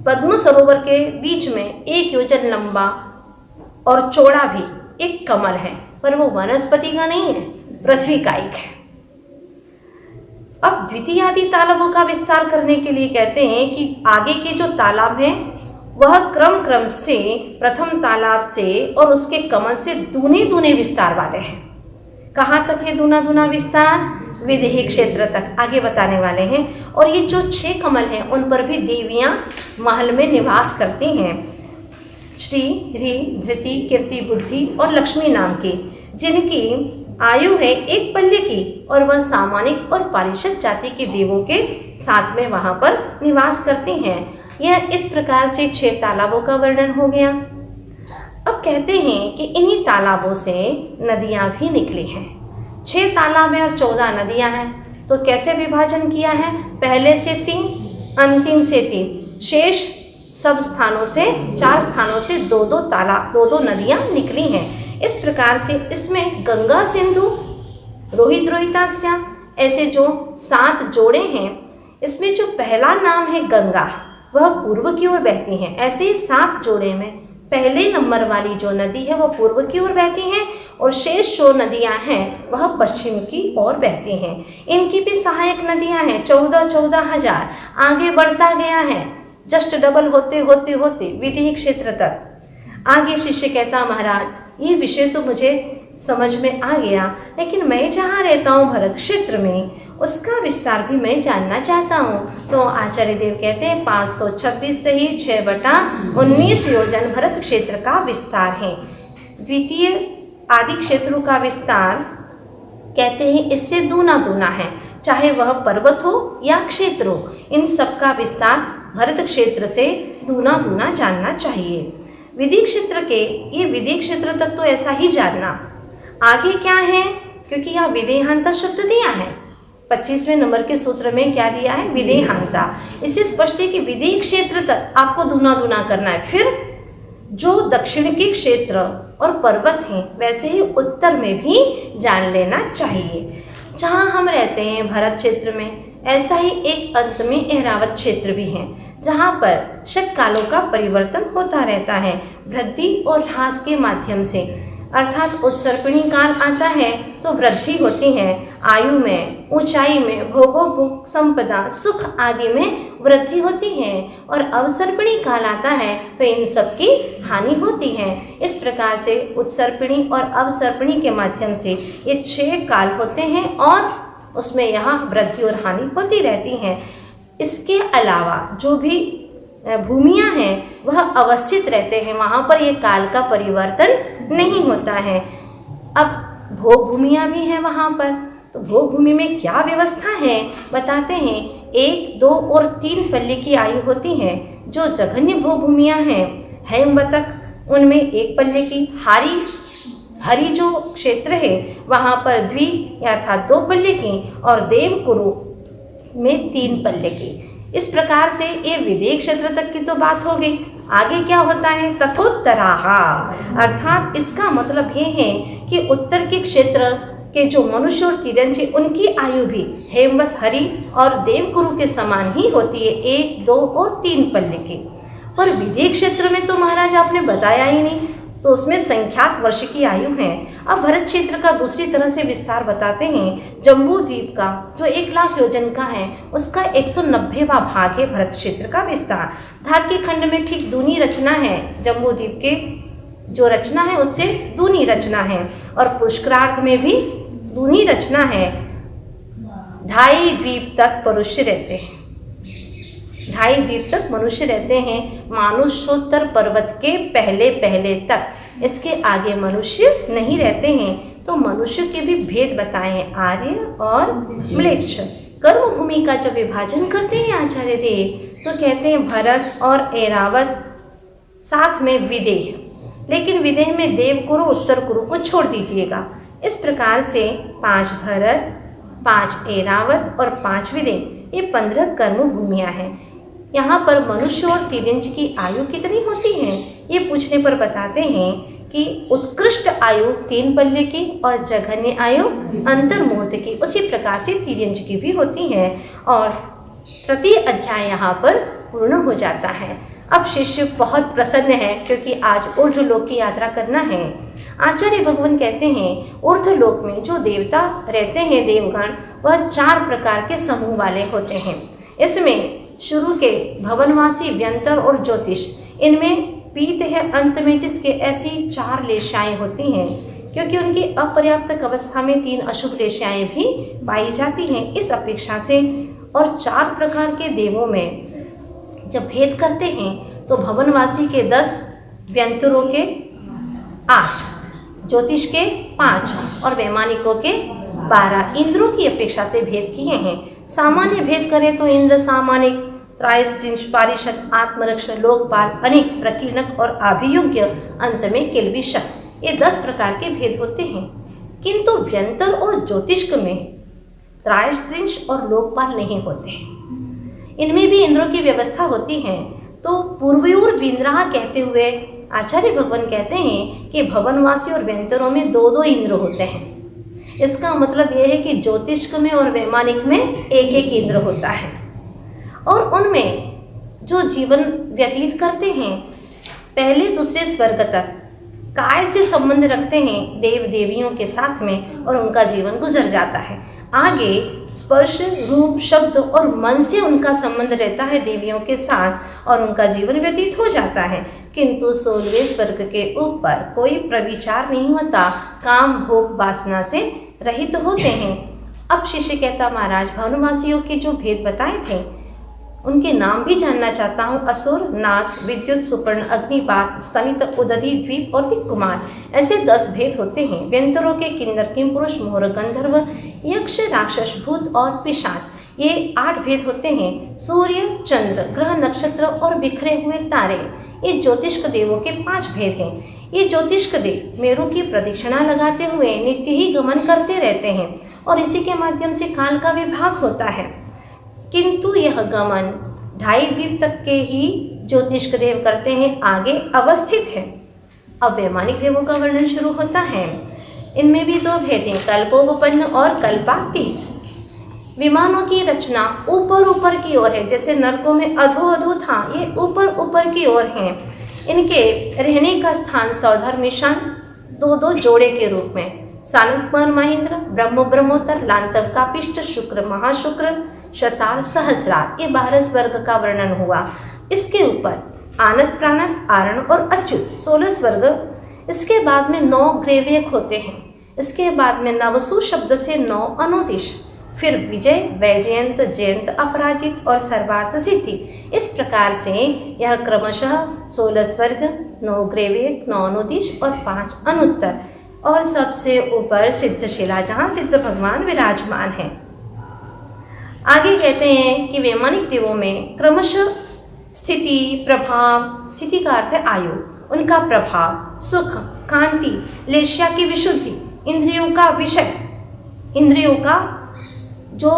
A: पद्म सरोवर के बीच में 1 योजन लंबा और चौड़ा भी एक कमल है, पर वो वनस्पति का नहीं है, पृथ्वी का एक है। अब द्वितीय आदि तालाबों का विस्तार करने के लिए कहते हैं कि आगे के जो तालाब हैं वह क्रम से प्रथम तालाब से और उसके कमल से दूने विस्तार वाले हैं। कहाँ तक है दूना विस्तार? विदेही क्षेत्र तक आगे बताने वाले हैं। और ये जो 6 कमल हैं उन पर भी देवियाँ महल में निवास करती हैं, श्री, ह्री, धृति, कीर्ति, बुद्धि और लक्ष्मी नाम की, जिनकी आयु है 1 पल्ले की और वह सामानिक और पारिषद जाति के देवों के साथ में वहाँ पर निवास करती हैं। यह इस प्रकार से 6 तालाबों का वर्णन हो गया। अब कहते हैं कि इन्हीं तालाबों से नदियाँ भी निकली हैं। 6 तालाब हैं और 14 नदियाँ हैं। तो कैसे विभाजन किया है? पहले से 3, अंतिम से 3, शेष सब स्थानों से 4 स्थानों से 2-2 तालाब, 2-2 नदियाँ निकली हैं। इस प्रकार से इसमें गंगा, सिंधु, रोहित, रोहितास्या, ऐसे जो 7 जोड़े हैं, इसमें जो पहला नाम है गंगा वह पूर्व की ओर बहती हैं। ऐसे ही 7 जोड़े में पहले नंबर वाली जो नदी है वह पूर्व की ओर बहती हैं और शेष जो नदियां हैं वह पश्चिम की ओर बहती हैं। इनकी भी सहायक नदियां हैं, 14,000 आगे बढ़ता गया है, जस्ट डबल होते होते होते विदेही क्षेत्र तक। आगे शिष्य कहता, महाराज ये विषय तो मुझे समझ में आ गया, लेकिन मैं जहाँ रहता हूँ भरत क्षेत्र में उसका विस्तार भी मैं जानना चाहता हूँ। तो आचार्य देव कहते हैं 526 से ही 6/19 योजन भरत क्षेत्र का विस्तार है। द्वितीय आदि क्षेत्रों का विस्तार कहते हैं इससे दूना है, चाहे वह पर्वत हो या क्षेत्र हो, इन सब का विस्तार भरत क्षेत्र से दूना दूना जानना चाहिए। विधि क्षेत्र के ये विधि क्षेत्र तक तो ऐसा ही जानना। आगे क्या है, क्योंकि यहाँ विधेहांता शब्द दिया है, 25वें नंबर के सूत्र में क्या दिया है, विधेहांता। इसे स्पष्ट है कि विधि क्षेत्र तक आपको दूना दूना करना है। फिर जो दक्षिण के क्षेत्र और पर्वत हैं वैसे ही उत्तर में भी जान लेना चाहिए। जहाँ हम रहते हैं भरत क्षेत्र में, ऐसा ही एक अंत में ऐरावत क्षेत्र भी है, जहाँ पर षटकालों का परिवर्तन होता रहता है वृद्धि और ह्रास के माध्यम से। अर्थात उत्सर्पिणी काल आता है तो वृद्धि होती है आयु में, ऊंचाई में, भोगोपभोग, संपदा, सुख आदि में वृद्धि होती है, और अवसर्पिणी काल आता है तो इन सब की हानि होती है। इस प्रकार से उत्सर्पिणी और अवसर्पिणी के माध्यम से ये 6 काल होते हैं और उसमें यहाँ वृद्धि और हानि होती रहती हैं। इसके अलावा जो भी भूमियाँ हैं वह अवस्थित रहते हैं, वहाँ पर ये काल का परिवर्तन नहीं होता है। अब भोग भूमियाँ भी हैं वहाँ पर, तो भोग भूमि में क्या व्यवस्था है बताते हैं। 1, 2 और 3 पल्ले की आयु होती है। जो जघन्य भोग भूमियाँ हैं, हेमवतक उनमें 1 पल्ले की, हरि जो क्षेत्र है वहाँ पर द्वि अर्थात 2 पल्ले की, और देवकुरु में 3 पल्ले की। इस प्रकार से ये विदेह क्षेत्र तक की तो बात हो गई। आगे क्या होता है, तथोत्तराहा, अर्थात इसका मतलब ये है कि उत्तर के क्षेत्र के जो मनुष्य और तिर्यंची उनकी आयु भी हेमवत, हरि और देवकुरु के समान ही होती है, 1, 2 और 3 पल्ले की। पर विदेह क्षेत्र में तो महाराज आपने बताया ही नहीं, तो उसमें संख्यात वर्ष की आयु है। अब भरत क्षेत्र का दूसरी तरह से विस्तार बताते हैं। जम्बू द्वीप का जो 1 लाख योजन का है उसका 190वां भाग है भरत क्षेत्र का विस्तार। धार के खंड में ठीक दूनी रचना है, जम्बू द्वीप के जो रचना है उससे दूनी रचना है, और पुष्करार्थ में भी दूनी रचना है। 2.5 द्वीप तक मनुष्य रहते हैं, 2.5 द्वीप तक मनुष्य रहते हैं, मानुषोत्तर पर्वत के पहले तक। इसके आगे मनुष्य नहीं रहते हैं। तो मनुष्य के भी भेद बताए हैं, आर्य और म्लेच्छ। कर्म भूमि का जब विभाजन करते हैं आचार्य देव तो कहते हैं भरत और ऐरावत, साथ में विदेह, लेकिन विदेह में देवकुरु उत्तर कुरु को छोड़ दीजिएगा। इस प्रकार से 5 भरत, 5 ऐरावत और 5 विदेह, ये 15 कर्म भूमियाँ हैं। यहाँ पर मनुष्य और तिर्यंच की आयु कितनी होती है ये पूछने पर बताते हैं कि उत्कृष्ट आयु 3 पल्ले की और जघन्य आयु अंतर्मूर्त की, उसी प्रकार से तिर्यंच की भी होती है। और तृतीय अध्याय यहाँ पर पूर्ण हो जाता है। अब शिष्य बहुत प्रसन्न है क्योंकि आज ऊर्ध्वलोक की यात्रा करना है। आचार्य भगवान कहते हैं ऊर्ध्वलोक में जो देवता रहते हैं देवगण, वह 4 प्रकार के समूह वाले होते हैं। इसमें शुरू के भवनवासी, व्यंतर और ज्योतिष, इनमें पीत है अंत में जिसके ऐसी 4 लेशाएँ होती हैं, क्योंकि उनकी अपर्याप्त अवस्था में 3 अशुभ लेशाएँ भी पाई जाती हैं। इस अपेक्षा से और 4 प्रकार के देवों में जब भेद करते हैं तो भवनवासी के 10, व्यंतरों के 8, ज्योतिष के 5 और वैमानिकों के 12 इंद्रों की अपेक्षा से भेद किए हैं। सामान्य भेद करें तो इंद्र सामानिक, त्रायस्त्रिंश, पारिषद, आत्मरक्ष, लोकपाल, अनेक, प्रकीर्णक और अभियोग्य, अंत में किल्बिषक, ये 10 प्रकार के भेद होते हैं। किंतु व्यंतर और ज्योतिष में त्रायस्त्रिंश और लोकपाल नहीं होते, इनमें भी इंद्रों की व्यवस्था होती है। तो पूर्वयोर द्विन्द्राः कहते हुए आचार्य भगवान कहते हैं कि भवनवासी और व्यंतरों में 2-2 इंद्र होते हैं। इसका मतलब यह है कि ज्योतिष में और वैमानिक में 1-1 इंद्र होता है, और उनमें जो जीवन व्यतीत करते हैं पहले दूसरे स्वर्ग तक काय से संबंध रखते हैं देव देवियों के साथ में, और उनका जीवन गुजर जाता है। आगे स्पर्श, रूप, शब्द और मन से उनका संबंध रहता है देवियों के साथ, और उनका जीवन व्यतीत हो जाता है। किंतु 16वें स्वर्ग के ऊपर कोई प्रविचार नहीं होता, काम भोग वासना से रहित होते हैं। अब शिष्य कहता महाराज भवनवासियों के जो भेद बताए थे, उनके नाम भी जानना चाहता हूँ। असुर, नाग, विद्युत, सुपर्ण, अग्निपात, स्तनित, उदधि, द्वीप और दिक्कुमार, ऐसे 10 भेद होते हैं। व्यंतरों के किन्नर, किमपुरुष, मोहर, गंधर्व, यक्ष, राक्षस, भूत और पिशाच, ये 8 भेद होते हैं। सूर्य, चंद्र, ग्रह, नक्षत्र और बिखरे हुए तारे, ये ज्योतिष्क देवों के 5 भेद हैं। ये ज्योतिष्क देव मेरु की प्रदक्षिणा लगाते हुए नित्य ही गमन करते रहते हैं और इसी के माध्यम से काल का विभाग होता है। किंतु यह गमन 2.5 द्वीप तक के ही ज्योतिष्क देव करते हैं, आगे अवस्थित है। अब वैमानिक देवों का वर्णन शुरू होता है। इनमें भी 2 भेद हैं, कल्पोपन्न और कल्पातीत। विमानों की रचना ऊपर ऊपर की ओर है, जैसे नरकों में अधो अधो था, ये ऊपर ऊपर की ओर हैं। इनके रहने का स्थान सौधर निशान 2-2 जोड़े के रूप में, सानंद कुमार महेंद्र, ब्रह्म ब्रह्मोत्तर, लांतव कापिष्ट, शुक्र महाशुक्र, शतार, सहस्रार, ये 12 स्वर्ग का वर्णन हुआ। इसके ऊपर आनंद, प्राणद, आरण और अच्युत 16 स्वर्ग। इसके बाद में 9 ग्रेवेक होते हैं। इसके बाद में नवसु शब्द से 9 अनुदिश, फिर विजय, वैजयंत, जयंत, अपराजित और सर्वार्थ सिद्धि। इस प्रकार से यह क्रमशः 16 स्वर्ग, 9 ग्रेवेक, 9 अनुदिश और 5 अनुत्तर, और सबसे ऊपर सिद्धशिला जहाँ सिद्ध भगवान विराजमान हैं। आगे कहते हैं कि वैमानिक देवों में क्रमशः स्थिति, प्रभाव, स्थिति का अर्थ है आयु, उनका प्रभाव, सुख, कांति, लेश्या की विशुद्धि, इंद्रियों का विषय, इंद्रियों का जो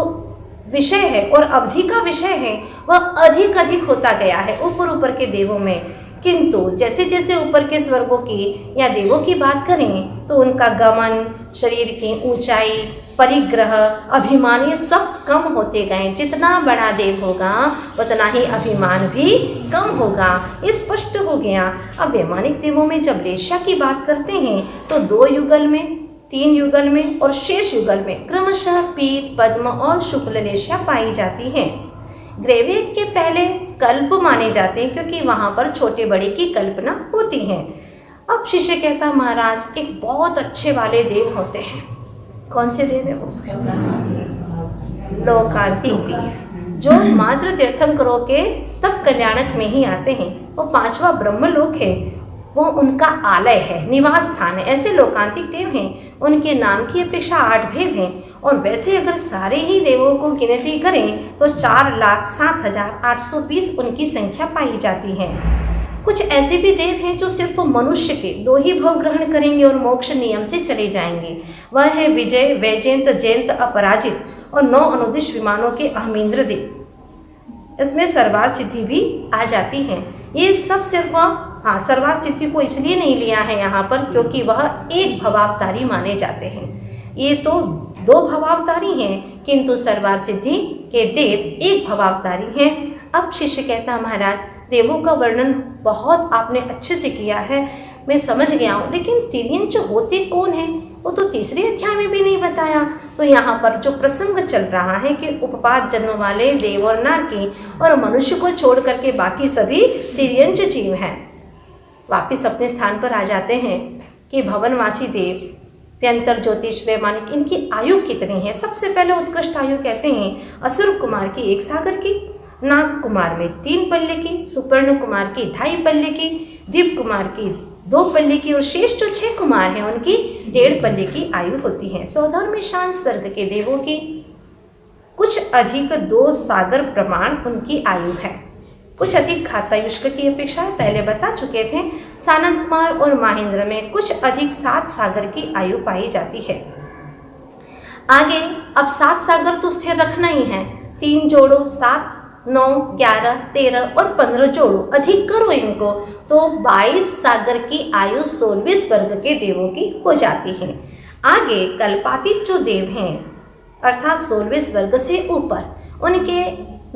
A: विषय है और अवधि का विषय है वह अधिक अधिक होता गया है ऊपर ऊपर के देवों में। किंतु जैसे जैसे ऊपर के स्वर्गों की या देवों की बात करें तो उनका गमन, शरीर की ऊंचाई, परिग्रह, अभिमान, ये सब कम होते गए। जितना बड़ा देव होगा उतना ही अभिमान भी कम होगा, ये स्पष्ट हो गया। अब वैमानिक देवों में जब लेश्या की बात करते हैं तो 2 युगल में, 3 युगल में और शेष युगल में क्रमशः पीत, पद्म और शुक्ल लेश्या पाई जाती हैं। ग्रेवेक के पहले कल्प माने जाते हैं क्योंकि वहाँ पर छोटे बड़े की कल्पना होती है। अब शिष्य कहता, महाराज एक बहुत अच्छे वाले देव होते हैं। कौन से देव है वो? लोकांतिक देव, जो मात्र तीर्थंकरों के तब कल्याणक में ही आते हैं। वो 5वां ब्रह्मलोक है, वो उनका आलय है, निवास स्थान है। ऐसे लोकांतिक देव हैं, उनके नाम की अपेक्षा 8 भेद हैं। और वैसे अगर सारे ही देवों को गिनती करें तो 4,07,820 उनकी संख्या पाई जाती है। कुछ ऐसे भी देव हैं जो सिर्फ मनुष्य के 2 ही भव ग्रहण करेंगे और मोक्ष नियम से चले जाएंगे। वह है विजय, वैजयंत, जयंत, अपराजित और 9 अनुदिश विमानों के अहमेंद्र देव। इसमें सर्वार्थ सिद्धि भी आ जाती है। ये सब सिर्फ सर्वार्थ सिद्धि को इसलिए नहीं लिया है यहाँ पर क्योंकि वह एक भवावतारी माने जाते हैं। ये तो 2 भवावतारी हैं, किंतु सर्वार्थ सिद्धि के देव एक भवावतारी हैं। अब शिष्य कहता, महाराज देवों का वर्णन बहुत आपने अच्छे से किया है, मैं समझ गया हूँ, लेकिन तिर्यंच होते कौन हैं वो तो 3रे अध्याय में भी नहीं बताया। तो यहाँ पर जो प्रसंग चल रहा है कि उपपात जन्म वाले देव और नारकी और मनुष्य को छोड़ करके बाकी सभी तिर्यंच जीव हैं, वापिस अपने स्थान पर आ जाते हैं कि भवनवासी देव, व्यंतर, ज्योतिष, वैमानिक, इनकी आयु कितनी है। सबसे पहले उत्कृष्ट आयु कहते हैं असुर कुमार की 1 सागर की, नाग कुमार में 3 पल्ले की, सुपर्ण कुमार की 2.5 पल्ले की, द्वीप कुमार की 2 पल्ले की और शेष जो 6 कुमार हैं उनकी 1.5 पल्ले की आयु होती है। सौधर में शान स्वर्ग के देवों की कुछ अधिक 2 सागर प्रमाण उनकी आयु है, कुछ अधिक घातायुष्क की अपेक्षा पहले बता चुके थे। सानंद कुमार और महेंद्र में कुछ अधिक 7 सागर की आयु पाई जाती है। आगे अब 7 सागर तो स्थिर रखना ही है, 3 जोड़ो 7, 9, 11, 13 और 15 जोड़ो, अधिक करो इनको तो 22 सागर की आयु 16वें स्वर्ग के देवों की हो जाती है। आगे कल्पातीत जो देव हैं अर्थात 16वें स्वर्ग से ऊपर, उनके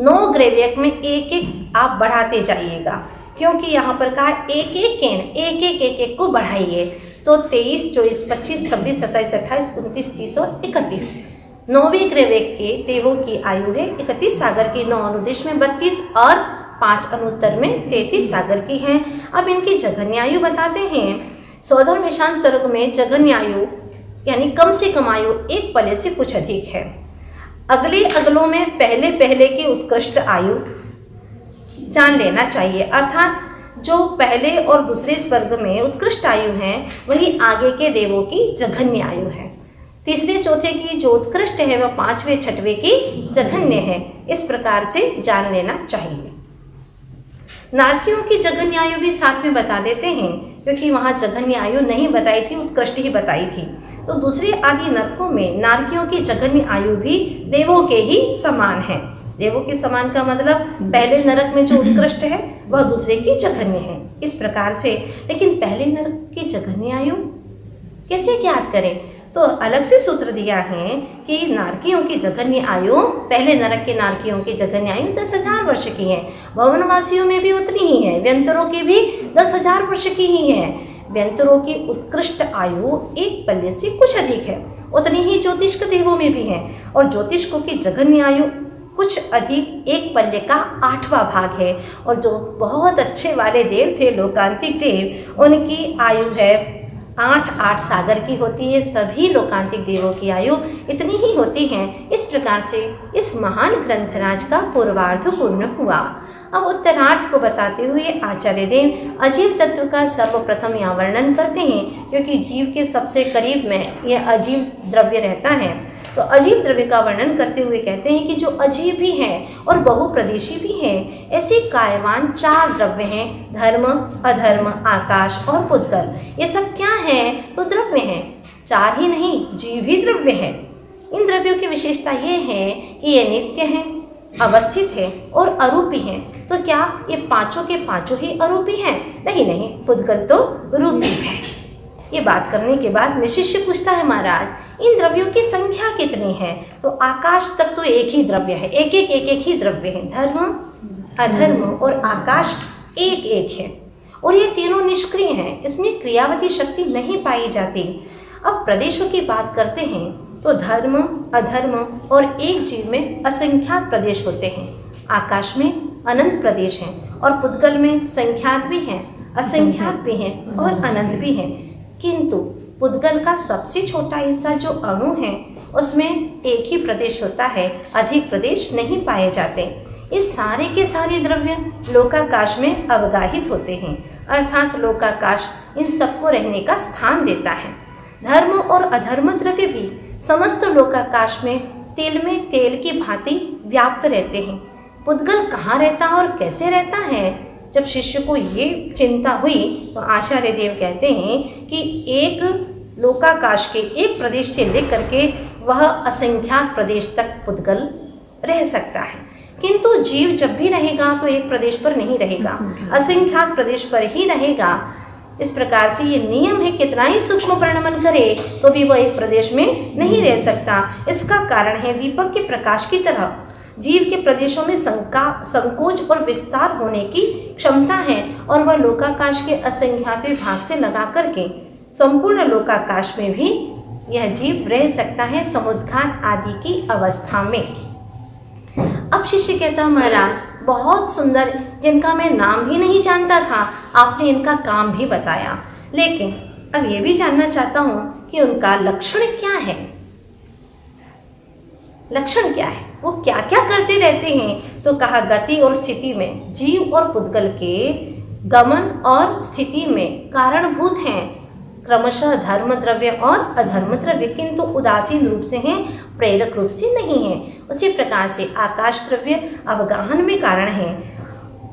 A: 9 ग्रेवेक में एक एक आप बढ़ाते जाइएगा, क्योंकि यहाँ पर कहा एक एक को बढ़ाइए। तो 23, 24, 25, 26, 27, 28, 29, 30 और 31 9वें ग्रेवेक के देवों की आयु है 31 सागर की, 9 अनुदिश में 32 और 5 अनुत्तर में 33 सागर की हैं। अब इनकी जघन्य आयु बताते हैं। सौधर मेषान स्वर्ग में जघन्य आयु यानी कम से कम आयु 1 पल्ले से कुछ अधिक है। अगले अगलों में पहले की उत्कृष्ट आयु जान लेना चाहिए। अर्थात जो पहले और दूसरे स्वर्ग में उत्कृष्ट आयु है वही आगे के देवों की जघन्य आयु है। तीसरे चौथे की जो उत्कृष्ट है वह पांचवें छठवें की जघन्य है। इस प्रकार से जान लेना चाहिए। नारकियों की जघन्य आयु भी साथ में बता देते हैं, क्योंकि वहाँ जघन्य आयु नहीं बताई थी, उत्कृष्ट ही बताई थी। तो दूसरे आदि नरकों में नारकियों की जघन्य आयु भी देवों के ही समान है। देवों के समान का मतलब पहले नरक में जो उत्कृष्ट है वह दूसरे की जघन्य है, इस प्रकार से। लेकिन पहले नरक की जघन्य आयु कैसे ज्ञात करें? तो अलग से सूत्र दिया है कि नारकियों की जघन्य आयु, पहले नरक के नारकियों की जघन्य आयु 10,000 वर्ष की है। भवनवासियों में भी उतनी ही है, व्यंतरों की भी 10,000 वर्ष की ही है। व्यंतरों की उत्कृष्ट आयु एक पल्ले से कुछ अधिक है, उतनी ही ज्योतिष्क देवों में भी है। और ज्योतिष्कों की जघन्य आयु कुछ अधिक एक पल्ले का 8वां भाग है। और जो बहुत अच्छे वाले देव थे, लोकांतिक देव, उनकी आयु है 8 सागर की होती है। सभी लोकांतिक देवों की आयु इतनी ही होती है। इस प्रकार से इस महान ग्रंथराज का पूर्वार्ध पूर्ण हुआ। अब उत्तरार्ध को बताते हुए आचार्य देव अजीव तत्व का सर्वप्रथम यहाँ वर्णन करते हैं, क्योंकि जीव के सबसे करीब में यह अजीव द्रव्य रहता है। तो अजीव द्रव्य का वर्णन करते हुए कहते हैं कि जो अजीव भी है और बहुप्रदेशी भी है, ऐसे कायवान 4 द्रव्य हैं, धर्म, अधर्म, आकाश और पुद्गल। ये सब क्या है? तो द्रव्य हैं। 4 ही नहीं, जीव ही द्रव्य है। इन द्रव्यों की विशेषता ये है कि ये नित्य हैं, अवस्थित है और अरूपी हैं। तो क्या ये पांचों के पांचों ही अरूपी हैं? नहीं, पुद्गल तो रूपी है। ये बात करने के बाद में शिष्य पूछता है, महाराज इन द्रव्यों की संख्या कितनी है? तो आकाश तक तो एक ही द्रव्य है, एक ही द्रव्य है। धर्म, अधर्म और आकाश एक है, और ये तीनों निष्क्रिय हैं, इसमें क्रियावती शक्ति नहीं पाई जाती। अब प्रदेशों की बात करते हैं तो धर्म, अधर्म और एक जीव में असंख्यात प्रदेश होते हैं। आकाश में अनंत प्रदेश हैं और पुद्गल में संख्यात भी हैं, असंख्यात भी हैं और अनंत भी हैं। किंतु पुद्गल का सबसे छोटा हिस्सा जो अणु है उसमें एक ही प्रदेश होता है, अधिक प्रदेश नहीं पाए जाते। इस सारे के सारे द्रव्य लोकाकाश में अवगाहित होते हैं, अर्थात लोकाकाश इन सबको रहने का स्थान देता है। धर्म और अधर्म द्रव्य भी समस्त लोकाकाश में तेल में तेल की भांति व्याप्त रहते हैं। पुद्गल कहाँ रहता और कैसे रहता है? जब शिष्य को ये चिंता हुई तो आचार्य देव कहते हैं कि एक लोकाकाश के एक प्रदेश से लेकर के वह असंख्यात प्रदेश तक पुद्गल रह सकता है। किंतु जीव जब भी रहेगा तो एक प्रदेश पर नहीं रहेगा, असंख्यात प्रदेश पर ही रहेगा। इस प्रकार से ये नियम है, कितना ही सूक्ष्म परिणमन करे तो भी वह एक प्रदेश में नहीं रह सकता। इसका कारण है दीपक के प्रकाश की तरह जीव के प्रदेशों में संकोच और विस्तार होने की क्षमता है, और वह लोकाकाश के असंख्यात भाग से लगा करके संपूर्ण लोकाकाश में भी यह जीव रह सकता है, समुद्घात आदि की अवस्था में। अब शिष्य कहता, महाराज बहुत सुंदर, जिनका मैं नाम भी नहीं जानता था, आपने इनका काम भी बताया, लेकिन अब ये भी जानना चाहता हूँ कि उनका लक्षण क्या है। लक्षण क्या है, वो क्या क्या करते रहते हैं? तो कहा गति और स्थिति में जीव और पुद्गल के गमन और स्थिति में कारणभूत हैं क्रमशः धर्म द्रव्य और अधर्म द्रव्य, किंतु उदासीन रूप से हैं, प्रेरक रूप से नहीं है। उसी प्रकार से आकाश द्रव्य अवगाहन में कारण है।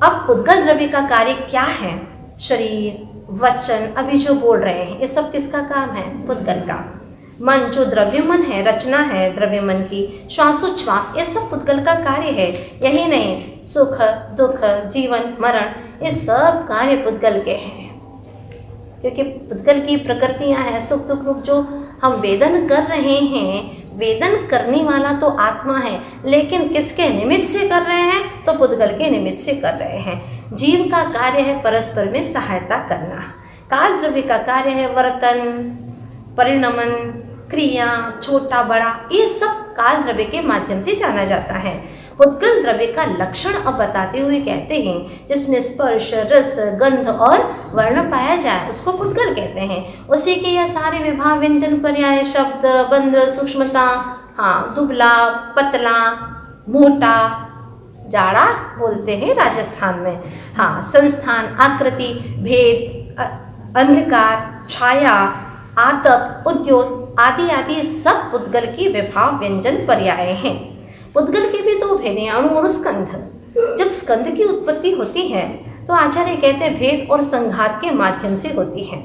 A: अब पुद्गल द्रव्य का कार्य क्या है? शरीर, वचन, अभी जो बोल रहे हैं, ये सब किसका काम है? पुद्गल का। मन, जो द्रव्य मन है, रचना है द्रव्य मन की, श्वासोच्छ्वास, ये सब पुद्गल का कार्य है। यही नहीं, सुख दुख, जीवन मरण, ये सब कार्य पुद्गल के हैं, क्योंकि पुद्गल की प्रकृतियाँ हैं सुख दुख रूप। जो हम वेदन कर रहे हैं, वेदन करने वाला तो आत्मा है, लेकिन किसके निमित्त से कर रहे हैं? तो पुद्गल के निमित्त से कर रहे हैं। जीव का कार्य है परस्पर में सहायता करना। काल द्रव्य का कार्य है वर्तन, परिणमन, क्रिया, छोटा बड़ा, ये सब काल द्रव्य के माध्यम से जाना जाता है। पुद्गल द्रव्य का लक्षण अब बताते हुए कहते हैं, जिसमें स्पर्श, रस, गंध और वर्ण पाया जाए उसको पुद्गल कहते हैं। उसी के यह सारे विभाग, व्यंजन, पर्याय, शब्द, बंध, सूक्ष्मता, हाँ, दुबला, पतला, मोटा, जाड़ा बोलते हैं राजस्थान में। हाँ, संस्थान, आकृति, भेद, अंधकार, छाया, आतप, उद्योत आदि आदि सब पुद्गल की विभाव व्यंजन पर्याय हैं। पुद्गल के भी दो भेद हैं, अणु और स्कंध। जब स्कंध की उत्पत्ति होती है तो आचार्य कहते हैं भेद और संघात के माध्यम से होती है।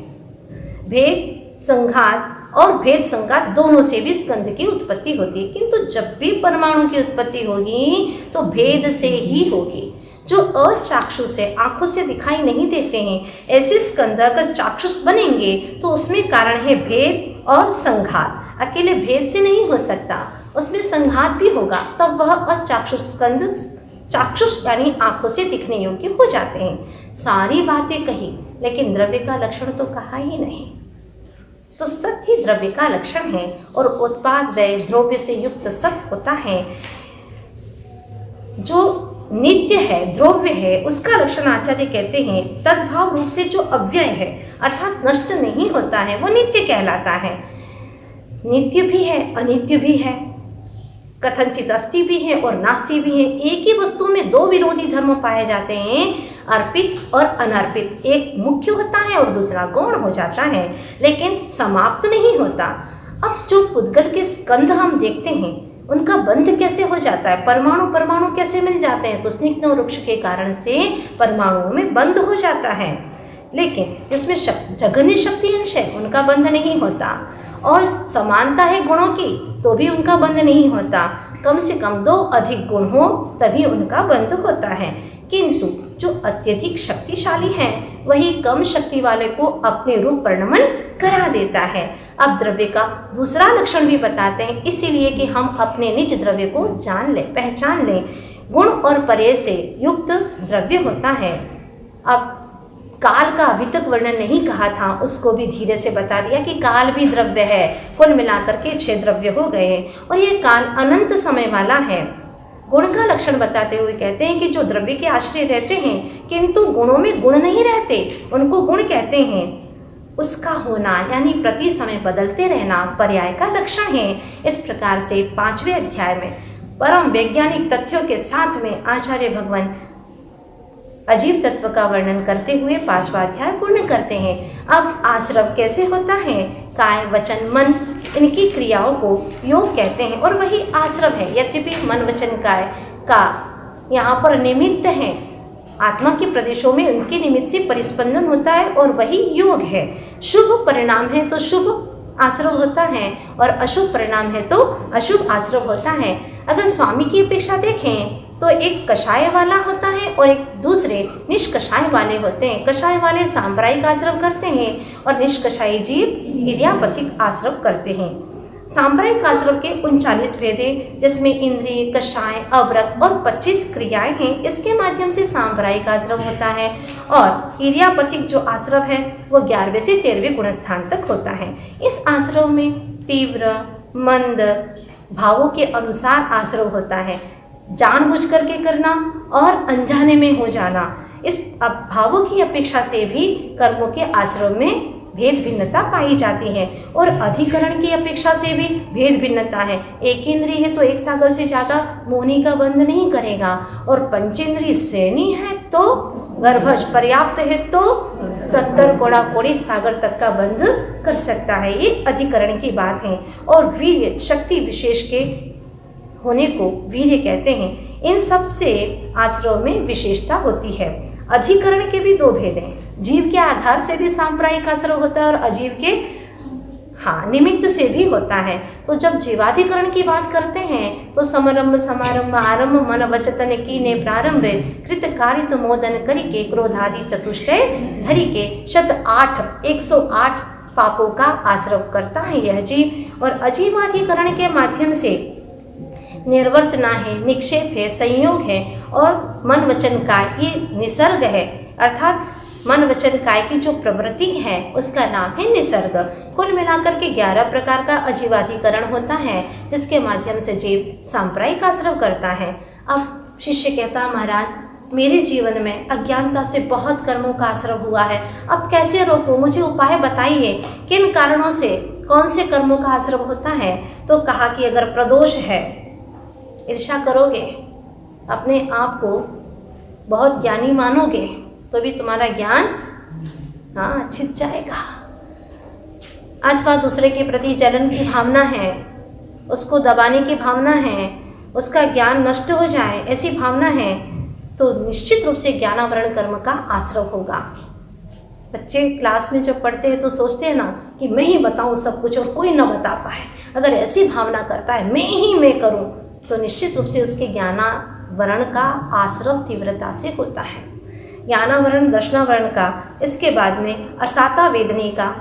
A: भेद, संघात और भेद संघात दोनों से भी स्कंध की उत्पत्ति होती है, किंतु जब भी परमाणु की उत्पत्ति होगी तो भेद से ही होगी। जो अचाक्षुष है, आंखों से दिखाई नहीं देते हैं, ऐसे स्कंध अगर चाक्षुष बनेंगे तो उसमें कारण है भेद और संघात। अकेले भेद से नहीं हो सकता, उसमें संघात भी होगा, तब वह अचाक्षुष स्कंध चाक्षुष यानी आंखों से दिखने योग्य हो जाते हैं। सारी बातें कही, लेकिन द्रव्य का लक्षण तो कहा ही नहीं। तो सत्य ही द्रव्य का लक्षण है और उत्पाद व्यय द्रव्य से युक्त सत्य होता है। जो नित्य है, द्रव्य है, उसका लक्षण आचार्य कहते हैं तद्भाव रूप से जो अव्यय है अर्थात नष्ट नहीं होता है, वो नित्य कहलाता है। नित्य भी है, अनित्य भी है, कथनचित अस्ति भी है और नास्ति भी है। एक ही वस्तु में दो विरोधी धर्म पाए जाते हैं, अर्पित और अनर्पित। एक मुख्य होता है और दूसरा गौण हो जाता है, लेकिन समाप्त नहीं होता। अब जो पुद्गल के स्कंध हम देखते हैं, उनका बंध कैसे हो जाता है, परमाणु परमाणु कैसे मिल जाते हैं, तो स्निग्ध वृक्ष के कारण से परमाणुओं में बंध हो जाता है। लेकिन जिसमें जघन्य शक्ति अंश है, उनका बंध नहीं होता, और समानता है गुणों की तो भी उनका बंध नहीं होता। कम से कम दो अधिक गुण हो तभी उनका बंध होता है। किंतु जो अत्यधिक शक्तिशाली है वही कम शक्ति वाले को अपने रूप परिणमन करा देता है। अब द्रव्य का दूसरा लक्षण भी बताते हैं, इसीलिए कि हम अपने निज द्रव्य को जान लें, पहचान लें। गुण और पर्याय से युक्त द्रव्य होता है। अब काल का अभी तक वर्णन नहीं कहा था, उसको भी धीरे से बता दिया कि काल भी द्रव्य है। कुल मिलाकर के 6 द्रव्य हो गए हैं और ये काल अनंत समय वाला है। गुण का लक्षण बताते हुए कहते हैं कि जो द्रव्य के आश्रय रहते हैं किंतु गुणों में गुण नहीं रहते, उनको गुण कहते हैं। उसका होना यानी प्रति समय बदलते रहना पर्याय का लक्षण है। इस प्रकार से 5वें अध्याय में परम वैज्ञानिक तथ्यों के साथ में आचार्य भगवान अजीव तत्व का वर्णन करते हुए 5वां अध्याय पूर्ण करते हैं। अब आश्रव कैसे होता है, काय, वचन, मन, इनकी क्रियाओं को योग कहते हैं और वही आश्रव है। यद्यपि मन, वचन, काय का यहाँ पर निमित्त है, आत्मा के प्रदेशों में उनके निमित्त से परिस्पंदन होता है और वही योग है। शुभ परिणाम है तो शुभ आश्रव होता है और अशुभ परिणाम है तो अशुभ आश्रव होता है। अगर स्वामी की अपेक्षा देखें तो एक कषाय वाला होता है और एक दूसरे निष्कषाय वाले होते हैं। कषाय वाले सांप्रायिक आश्रव करते हैं और निष्कषायी जीव इडियापथिक आश्रव करते हैं। सांप्रायिक आश्रव के 39 भेद हैं, जिसमें इंद्रिय, कषाय, अवरत और 25 क्रियाएं हैं। इसके माध्यम से सांप्रायिक आश्रव होता है और इडियापथिक जो आश्रव है वो 11वें से 13वें गुणस्थान तक होता है। इस आश्रव में तीव्र, मंद भावों के अनुसार आश्रव होता है। जानबूझ करके करना और अनजाने में हो जाना, इस भावों की अपेक्षा से भी कर्मों के आश्रव में भेद भिन्नता पाई जाती है और अधिकरण की अपेक्षा से भी भेद भिन्नता है। एक इंद्रिय है तो एक सागर से ज़्यादा मोहनी का बंध नहीं करेगा और पंचेंद्रिय श्रेणी है तो गर्भज पर्याप्त है तो 70 कोड़ा कोड़ी सागर तक का बंध कर सकता है। ये अधिकरण की बात है। और वीर्य, शक्ति विशेष के होने को वीर्य कहते हैं। इन सब से आश्रव में विशेषता होती है। अधिकरण के भी 2 भेद हैं। जीव के आधार से भी सांप्रायिक आश्रव होता है और अजीव के निमित्त से भी होता है। तो जब जीवाधिकरण की बात करते हैं तो समरंभ, समारंभ, आरंभ, मन, वचतन की ने प्रारंभ, कृत कारित मोदन करिके, क्रोधादि चतुष्टय धरि के 108 पापों का आश्रव करता है यह जीव। और अजीवाधिकरण के माध्यम से निर्वर्तना है, निक्षेप है, संयोग है और मन, वचन, काय ये निसर्ग है। अर्थात मन, वचन, काय की जो प्रवृत्ति है उसका नाम है निसर्ग। कुल मिलाकर के 11 प्रकार का अजीवाधिकरण होता है, जिसके माध्यम से जीव सांप्रायिक आश्रव करता है। अब शिष्य कहता, महाराज मेरे जीवन में अज्ञानता से बहुत कर्मों का आश्रव हुआ है, अब कैसे रोकूं, मुझे उपाय बताइए। किन कारणों से कौन से कर्मों का आश्रव होता है? तो कहा कि अगर प्रदोष है, ईर्ष्या करोगे अपने आप को बहुत ज्ञानी मानोगे तो भी तुम्हारा ज्ञान छिप जाएगा। अथवा दूसरे के प्रति जलन की भावना है, उसको दबाने की भावना है, उसका ज्ञान नष्ट हो जाए ऐसी भावना है, तो निश्चित रूप से ज्ञानावरण कर्म का आश्रव होगा। बच्चे क्लास में जब पढ़ते हैं तो सोचते हैं ना कि मैं ही बताऊं सब कुछ और कोई ना बता पाए। अगर ऐसी भावना करता है मैं करूं, तो निश्चित रूप से उसके ज्ञानावरण का आश्रव तीव्रता से होता है। ज्ञानावरण दर्शनावरण का, इसके बाद में असाता वेदनी का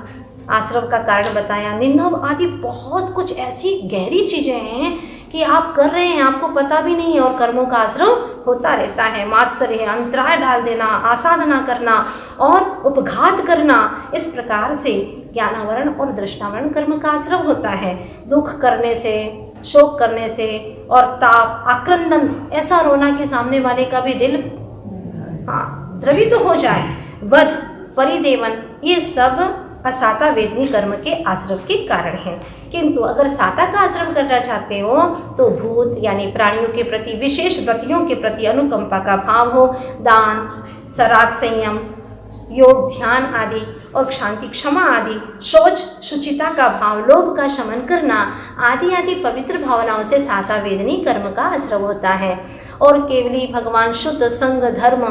A: आश्रव का कारण बताया। निन्नव आदि बहुत कुछ ऐसी गहरी चीज़ें हैं कि आप कर रहे हैं, आपको पता भी नहीं है और कर्मों का आश्रव होता रहता है। मात्सर्य, अंतराय डाल देना, आसाधना करना और उपघात करना, इस प्रकार से ज्ञानावरण और दृष्टावरण कर्म का आश्रव होता है। दुख करने से, शोक करने से और ताप, आक्रंदन, ऐसा रोना कि सामने वाले का भी दिल द्रवित तो हो जाए, वध, परिदेवन, ये सब असाता वेदनी कर्म के आश्रव के कारण हैं। किंतु अगर साता का आश्रम करना चाहते हो तो भूत यानी प्राणियों के प्रति, विशेष व्रतियों के प्रति अनुकंपा का भाव हो, दान, सराग संयम, योग, ध्यान आदि और शांति, क्षमा आदि, शौच, शुचिता का भाव, लोभ का शमन करना आदि आदि पवित्र भावनाओं से साता वेदनी कर्म का आश्रव होता है। और केवली भगवान, शुद्ध संग, धर्म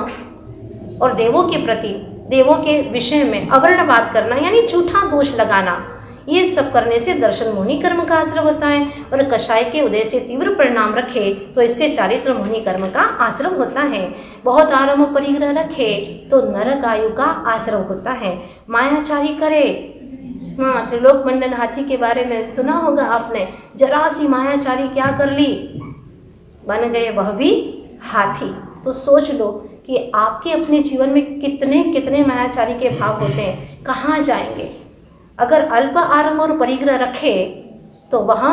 A: और देवों के प्रति, देवों के विषय में अवर्णवाद करना यानी झूठा दोष लगाना, ये सब करने से दर्शन मोहिनी कर्म का आश्रव होता है। और कषाय के उदय से तीव्र परिणाम रखे तो इससे चारित्र मोहिनी कर्म का आश्रव होता है। बहुत आरंभ परिग्रह रखे तो नरक आयु का आश्रव होता है। मायाचारी करे, त्रिलोक मंडन हाथी के बारे में सुना होगा आपने। जरा सी मायाचारी क्या कर ली, बन गए वह भी हाथी। तो सोच लो कि आपके अपने जीवन में कितने कितने मायाचारी के भाव होते हैं, कहाँ जाएंगे। अगर अल्प आरंभ और परिग्रह रखे तो वह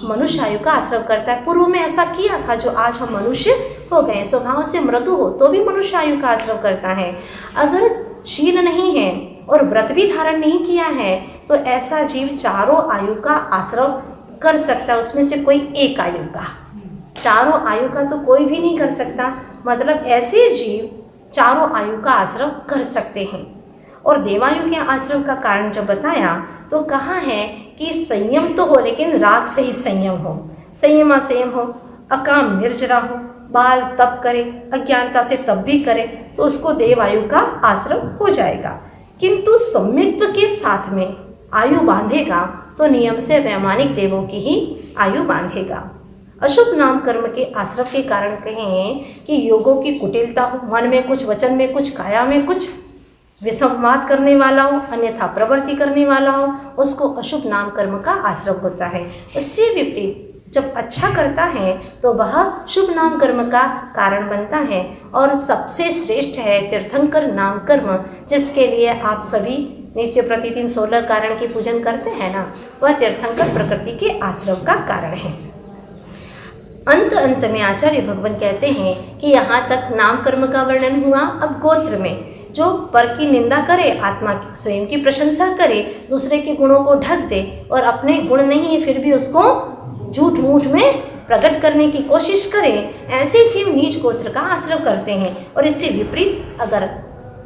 A: मनुष्य आयु का आश्रव करता है। पूर्व में ऐसा किया था जो आज हम मनुष्य हो गए। स्वभाव से मृदु हो तो भी मनुष्य आयु का आश्रव करता है। अगर शील नहीं है और व्रत भी धारण नहीं किया है तो ऐसा जीव चारों आयु का आश्रव कर सकता है, उसमें से कोई एक आयु का। चारों आयु का तो कोई भी नहीं कर सकता, मतलब ऐसे जीव चारों आयु का आश्रव कर सकते हैं। और देवायु के आश्रव का कारण जब बताया तो कहा है कि संयम तो हो लेकिन राग सहित संयम हो, संयम हो, अकाम निर्जरा हो, बाल तप करे, अज्ञानता से तप भी करे तो उसको देवायु का आश्रव हो जाएगा। किंतु सम्यक्त्व के साथ में आयु बांधेगा तो नियम से वैमानिक देवों की ही आयु बांधेगा। अशुभ नाम कर्म के आश्रव के कारण कहें कि योगों की कुटिलता हो, मन में कुछ, वचन में कुछ, काया में कुछ, विसंवाद करने वाला हो, अन्यथा प्रवृत्ति करने वाला हो, उसको अशुभ नाम कर्म का आश्रव होता है। उससे विपरीत जब अच्छा करता है तो वह शुभ नाम कर्म का कारण बनता है। और सबसे श्रेष्ठ है तीर्थंकर नाम कर्म, जिसके लिए आप सभी नित्य प्रतिदिन 16 कारण की पूजन करते हैं ना, वह तीर्थंकर प्रकृति के आश्रव का कारण है। अंत में आचार्य भगवान कहते हैं कि यहाँ तक नाम कर्म का वर्णन हुआ। अब गोत्र में जो पर की निंदा करे, आत्मा स्वयं की प्रशंसा करे, दूसरे के गुणों को ढक दे और अपने गुण नहीं है फिर भी उसको झूठ मूठ में प्रकट करने की कोशिश करे, ऐसे जीव नीच गोत्र का आश्रय करते हैं। और इससे विपरीत अगर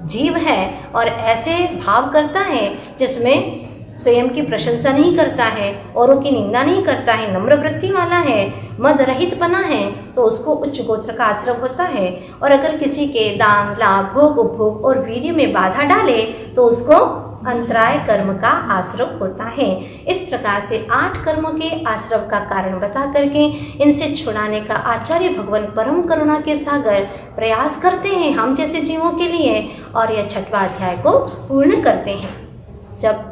A: जीव है और ऐसे भाव करता है जिसमें स्वयं की प्रशंसा नहीं करता है, औरों की निंदा नहीं करता है, नम्र वृत्ति वाला है, मद रहित बना है, तो उसको उच्च गोत्र का आश्रय होता है। और अगर किसी के दान, लाभ, भोग, उपभोग और वीर्य में बाधा डाले तो उसको अंतराय कर्म का आश्रय होता है। इस प्रकार से 8 कर्मों के आश्रय का कारण बता करके इनसे छुड़ाने का आचार्य भगवान परम करुणा के सागर प्रयास करते हैं हम जैसे जीवों के लिए, और यह 6वां अध्याय को पूर्ण करते हैं। जब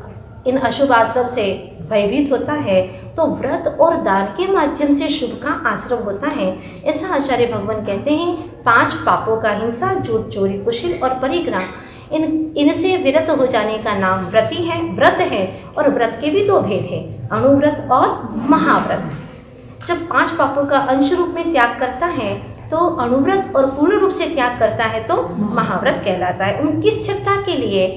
A: इन अशुभ आश्रम से भयभीत होता है तो व्रत और दान के माध्यम से शुभ का आश्रय होता है। ऐसा आचार्य भगवान कहते हैं। 5 पापों का हिंसा, झूठ, चोरी, कुशील और परिग्रह, इनसे विरत हो जाने का नाम व्रत है। और व्रत के भी 2 भेद हैं, अणुव्रत और महाव्रत। जब 5 पापों का अंश रूप में त्याग करता है तो अणुव्रत, और पूर्ण रूप से त्याग करता है तो महाव्रत कहलाता है। उनकी स्थिरता के लिए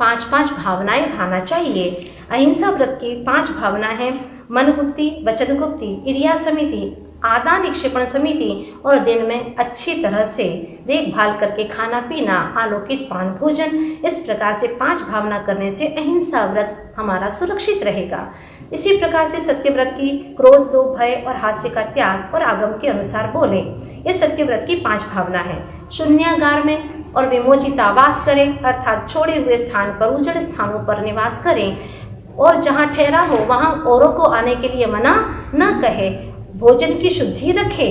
A: 5 भावनाएं भाना चाहिए। अहिंसा व्रत की 5 भावना है: मन गुप्ति, वचन गुप्ति, क्रिया समिति, आदान निक्षेपण समिति और दिन में अच्छी तरह से देखभाल करके खाना पीना, आलोकित पान भोजन, इस प्रकार से 5 भावना करने से अहिंसा व्रत हमारा सुरक्षित रहेगा। इसी प्रकार से सत्यव्रत की क्रोध, लोभ, भय और हास्य का त्याग और आगम के अनुसार बोले, ये सत्यव्रत की 5 भावना है। शून्यागार में और विमोचित आवास करें, अर्थात छोड़े हुए स्थान पर, उजड़ स्थानों पर निवास करें और जहाँ ठहरा हो वहाँ औरों को आने के लिए मना न कहे। भोजन की शुद्धि रखे,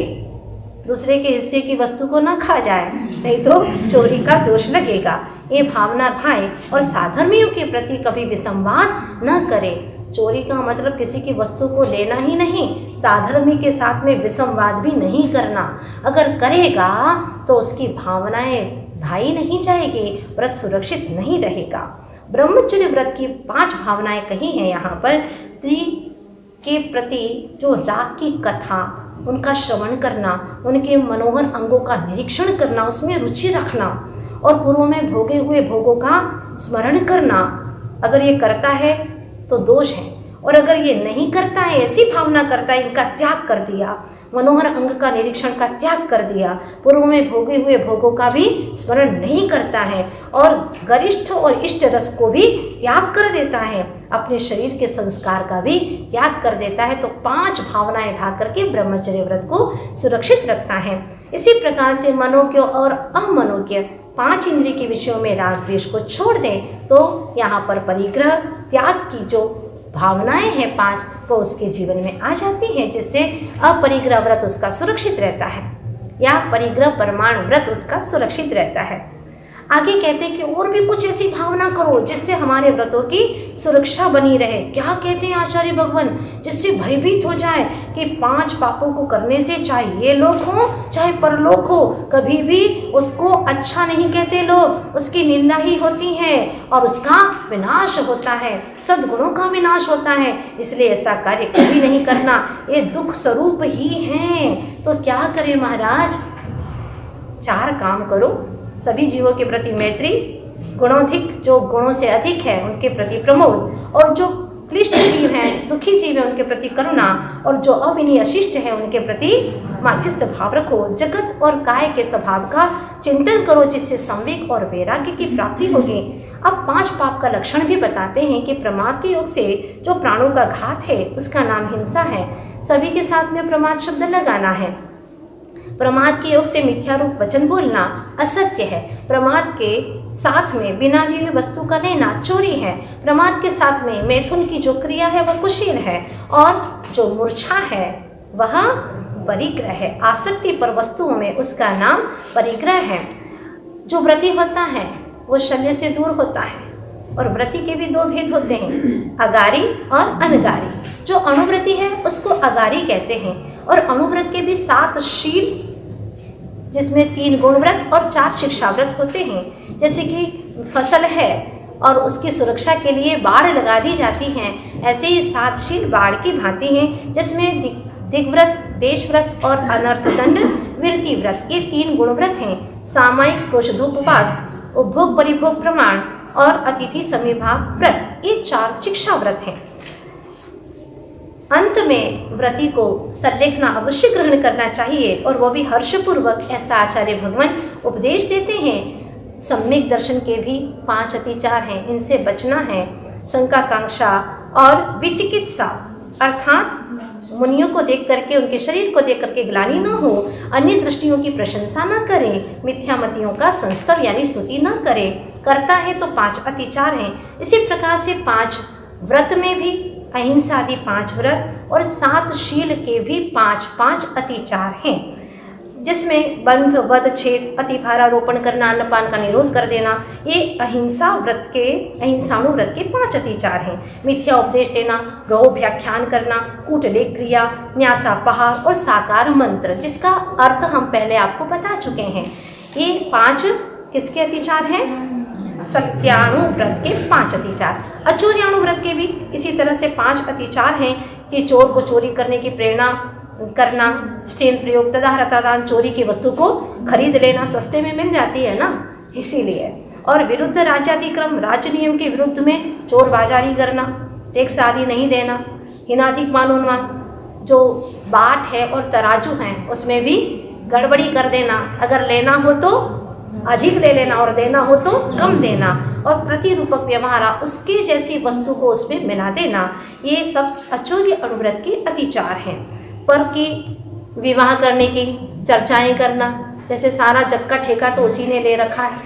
A: दूसरे के हिस्से की वस्तु को न खा जाए, नहीं तो चोरी का दोष लगेगा। ये भावना भाई और साधर्मियों के प्रति कभी विसंवाद न करे। चोरी का मतलब किसी की वस्तु को लेना ही नहीं, साधर्मी के साथ में विसंवाद भी नहीं करना। अगर करेगा तो उसकी भावनाएं ढाई नहीं जाएगी, व्रत सुरक्षित नहीं रहेगा। ब्रह्मचर्य व्रत की 5 भावनाएं कही हैं यहाँ पर। स्त्री के प्रति जो राग की कथा, उनका श्रवण करना, उनके मनोहर अंगों का निरीक्षण करना, उसमें रुचि रखना और पूर्व में भोगे हुए भोगों का स्मरण करना। अगर ये करता है तो दोष है, और अगर ये नहीं करता है, ऐसी भावना करता है, इनका त्याग कर दिया, मनोहर अंग का निरीक्षण का त्याग कर दिया, पूर्व में भोगे हुए भोगों का भी स्मरण नहीं करता है और गरिष्ठ और इष्ट रस को भी त्याग कर देता है, अपने शरीर के संस्कार का भी त्याग कर देता है, तो 5 भावनाएं भाग करके ब्रह्मचर्य व्रत को सुरक्षित रखता है। इसी प्रकार से मनोज्ञ और अमनोज्ञ 5 इंद्रिय के विषयों में राग द्वेष को छोड़ दें तो यहाँ पर परिग्रह त्याग की जो भावनाएं हैं 5, वो उसके जीवन में आ जाती हैं, जिससे अपरिग्रह व्रत उसका सुरक्षित रहता है या परिग्रह परमाणु व्रत उसका सुरक्षित रहता है। आगे कहते हैं कि और भी कुछ ऐसी भावना करो जिससे हमारे व्रतों की सुरक्षा बनी रहे। क्या कहते हैं आचार्य भगवान? जिससे भयभीत हो जाए कि 5 पापों को करने से, चाहे ये लोक हो चाहे परलोक हो, कभी भी उसको अच्छा नहीं कहते लोग, उसकी निंदा ही होती है और उसका विनाश होता है, सद्गुणों का विनाश होता है। इसलिए ऐसा कार्य कभी नहीं करना, ये दुख स्वरूप ही हैं। तो क्या करें महाराज? 4 काम करो। सभी जीवों के प्रति मैत्री, गुणोधिक जो गुणों से अधिक है उनके प्रति प्रमोद, और जो क्लिष्ट जीव हैं, दुखी जीव हैं, उनके प्रति करुणा, और जो अविनीय अशिष्ट है उनके प्रति माध्यस्थ भाव रखो। जगत और काय के स्वभाव का चिंतन करो, जिससे संवेग और वैराग्य की प्राप्ति होगी। अब 5 पाप का लक्षण भी बताते हैं कि प्रमाद के योग से जो प्राणों का घात है उसका नाम हिंसा है। सभी के साथ में प्रमाद शब्द लगाना है। प्रमाद के योग से मिथ्या रूप वचन बोलना असत्य है। प्रमाद के साथ में बिना दी हुई वस्तु का लेना चोरी है। प्रमाद के साथ में मैथुन की जो क्रिया है वह कुशील है, और जो मूर्छा है वह परिग्रह है। आसक्ति पर वस्तुओं में उसका नाम परिग्रह है। जो व्रती होता है वो शल्य से दूर होता है, और व्रती के भी 2 भेद होते हैं, अगारी और अनगारी। जो अनुव्रती है उसको अगारी कहते हैं, और अनुव्रत के भी 7 शील, जिसमें 3 गुण व्रत और 4 शिक्षा व्रत होते हैं। जैसे कि फसल है और उसकी सुरक्षा के लिए बाड़ लगा दी जाती है, ऐसे ही 7 शील बाड़ की भांति हैं, जिसमें दिग्व्रत, देशव्रत और अनर्थदंड विरति व्रत, ये 3 गुण व्रत हैं। सामायिक प्रोषधोपवास, उपभोग परिभोग प्रमाण और अतिथि समीभाव व्रत, ये 4 शिक्षा व्रत हैं। अंत में व्रती को संलेखना अवश्य ग्रहण करना चाहिए, और वो भी हर्षपूर्वक, ऐसा आचार्य भगवान उपदेश देते हैं। सम्यक दर्शन के भी 5 अतिचार हैं, इनसे बचना है। शंका, कांक्षा और विचिकित्सा, अर्थात मुनियों को देख करके, उनके शरीर को देख करके ग्लानि न हो, अन्य दृष्टियों की प्रशंसा न करें, मिथ्यामतियों का संस्तव यानी स्तुति न करें। करता है तो 5 अतिचार हैं। इसी प्रकार से 5 व्रत में भी अहिंसा आदि 5 व्रत और 7 शील के भी 5 अतिचार हैं, जिसमें बंध, वध, छेद, अतिभारारोपण करना, अन्नपान का निरोध कर देना, ये अहिंसाणु व्रत के 5 अतिचार हैं। मिथ्या उपदेश देना, रोह व्याख्यान करना, कूटलेख क्रिया, न्यासापहार और साकार मंत्र, जिसका अर्थ हम पहले आपको बता चुके हैं। ये 5 किसके अतिचार हैं? सत्याणु व्रत के 5 अतिचार। अचोर्याणु व्रत के भी इसी तरह से 5 अतिचार हैं कि चोर को चोरी करने की प्रेरणा करना, स्टेन प्रयोग, तदारतादान, चोरी की वस्तु को खरीद लेना, सस्ते में मिल जाती है ना, इसीलिए। और विरुद्ध राज्यातिक्रम, राज्य नियम के विरुद्ध में चोर बाजारी करना, टैक्स आदि नहीं देना, हिनाधिक मानोन्मान, जो बाट है और तराजू हैं उसमें भी गड़बड़ी कर देना। अगर लेना हो तो अधिक ले लेना और देना हो तो कम देना, और प्रतिरूपक व्यवहार उसके जैसी वस्तु को उसमें मिला देना, ये सब अचौर्य अनुव्रत के अतिचार हैं। पर की विवाह करने की चर्चाएं करना, जैसे सारा जग का ठेका तो उसी ने ले रखा है।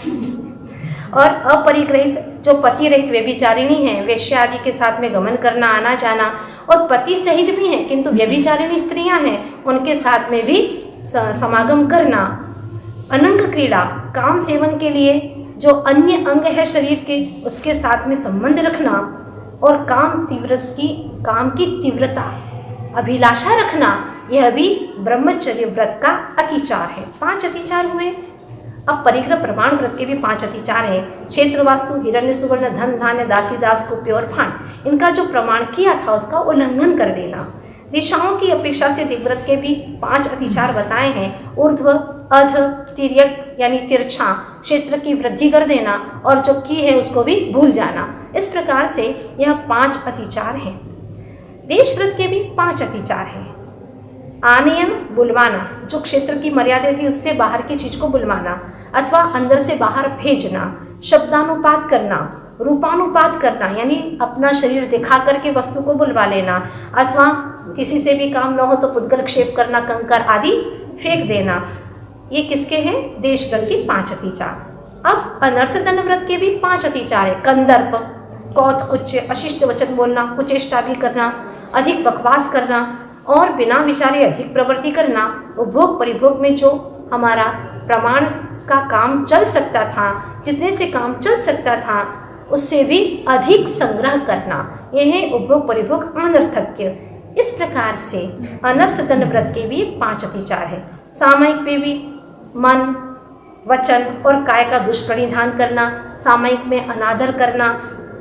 A: और अपरिग्रहित जो पति रहित व्यभिचारिणी हैं, वेश्या आदि के साथ में गमन करना, आना जाना, और पति सहित भी हैं किंतु व्यभिचारिणी स्त्रियां हैं, उनके साथ में भी समागम करना। अनंग क्रीड़ा, काम सेवन के लिए जो अन्य अंग है शरीर के उसके साथ में संबंध रखना, और काम की तीव्रता अभिलाषा रखना, यह भी ब्रह्मचर्य व्रत का अतिचार है। 5 अतिचार हुए। अब परिग्रह प्रमाण व्रत के भी 5 अतिचार हैं। क्षेत्र वास्तु, हिरण्य सुवर्ण, धन धान्य, दासी दास, कुप्य और फान, इनका जो प्रमाण किया था उसका उल्लंघन कर देना। दिशाओं की अपेक्षा से दिग्व्रत के भी 5 अतिचार बताए हैं। ऊर्ध्व, अध, तिर्यक यानी तिरछा क्षेत्र की वृद्धि कर देना, और जो की है उसको भी भूल जाना। इस प्रकार से यह 5 अतिचार हैं। देश व्रत के भी 5 अतिचार हैं। आनयन, बुलवाना, जो क्षेत्र की मर्यादा थी उससे बाहर की चीज को बुलवाना अथवा अंदर से बाहर भेजना। शब्दानुपात करना, रूपानुपात करना यानी अपना शरीर दिखा करके वस्तु को बुलवा लेना, अथवा किसी से भी काम न हो तो पुद्गल क्षेप करना, कंकर आदि फेंक देना। ये किसके हैं? देश व्रत के 5 अतिचार। अब अनर्थ दंड व्रत के भी 5 अतिचार है। कंदर्प, कौत कुच्च, अशिष्ट वचन बोलना, कुचेष्टा भी करना, अधिक बकवास करना और बिना विचारे अधिक प्रवृत्ति करना। उपभोग परिभोग में जो हमारा प्रमाण का काम चल सकता था, जितने से काम चल सकता था उससे भी अधिक संग्रह करना, यह है उपभोग परिभोग अनर्थक्य। इस प्रकार से अनर्थ दंड व्रत के भी 5 अतिचार है। सामयिक पे भी मन, वचन और काय का दुष्प्रणिधान करना, सामयिक में अनादर करना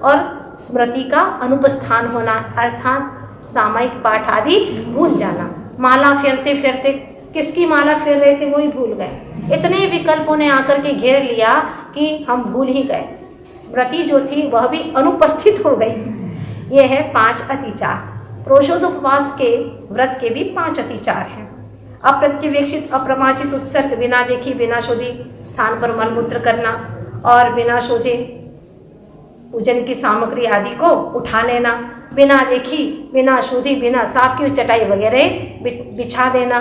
A: और स्मृति का अनुपस्थान होना, अर्थात सामयिक पाठ आदि भूल जाना। माला फेरते फेरते किसकी माला फेर रहे थे वही भूल गए। इतने विकल्पों ने आकर के घेर लिया कि हम भूल ही गए, स्मृति जो थी वह भी अनुपस्थित हो गई। यह है 5 अतिचार। प्रोषोदोपवास के व्रत के भी 5 अतिचार हैं। अप्रत्यवेक्षित अप्रमाचित उत्सर्ग, बिना देखी बिना शोधी स्थान पर मलमूत्र करना और बिना शोधे पूजन की सामग्री आदि को उठा लेना, बिना देखी बिना शोधी बिना साफ की चटाई वगैरह बिछा देना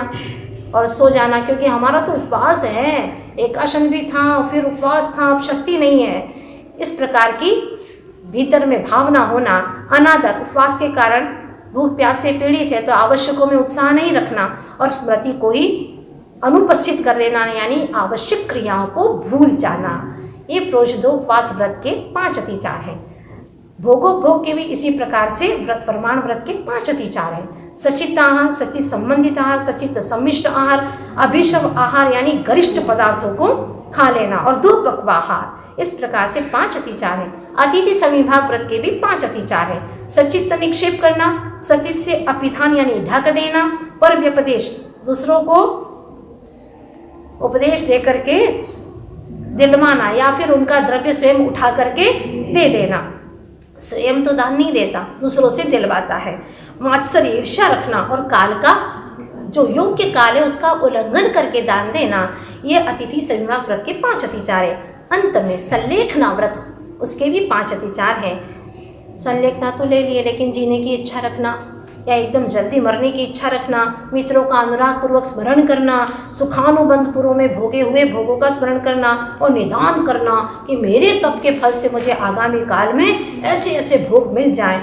A: और सो जाना। क्योंकि हमारा तो उपवास है, एकादशी भी था फिर उपवास था, अब शक्ति नहीं है। इस प्रकार की भीतर में भावना होना। अनादर, उपवास के कारण भूख प्यास से पीड़ित है तो आवश्यकों में उत्साह नहीं रखना और स्मृति को ही अनुपस्थित कर देना, यानी आवश्यक क्रियाओं को भूल जाना। ये प्रोषदोपवास व्रत के 5 अतिचार हैं। भोगोपभोग के भी इसी प्रकार से व्रत प्रमाण व्रत के 5 अतिचार हैं। सचित आहार, सचित संबंधित आहार, सचित सम्मिश्र आहार, अभिशव आहार यानी गरिष्ठ पदार्थों को खा लेना और 2 पक्वाहार। इस प्रकार से 5 अतिचार हैं। अतिथि समिभाग व्रत के भी 5 अतिचार हैं। सचित निक्षेप करना, सचित से अपिधान यानी ढक देना, पर व्यपदेश दूसरों को उपदेश दे करके दिलवाना या फिर उनका द्रव्य स्वयं उठा करके दे देना। स्वयं तो दान नहीं देता, दूसरों से दिलवाता है। मात्सर्य, ईर्ष्या रखना और काल का जो योग्य काल है उसका उल्लंघन करके दान देना, ये अतिथि समिभाग व्रत के 5 अतिचार है। अंत में संलेखना व्रत, उसके भी 5 अतिचार हैं। संलेखना तो ले लिए, लेकिन जीने की इच्छा रखना या एकदम जल्दी मरने की इच्छा रखना, मित्रों का अनुराग पूर्वक स्मरण करना, सुखानुबंध पूर्व में भोगे हुए भोगों का स्मरण करना और निदान करना कि मेरे तप के फल से मुझे आगामी काल में ऐसे ऐसे भोग मिल जाएं,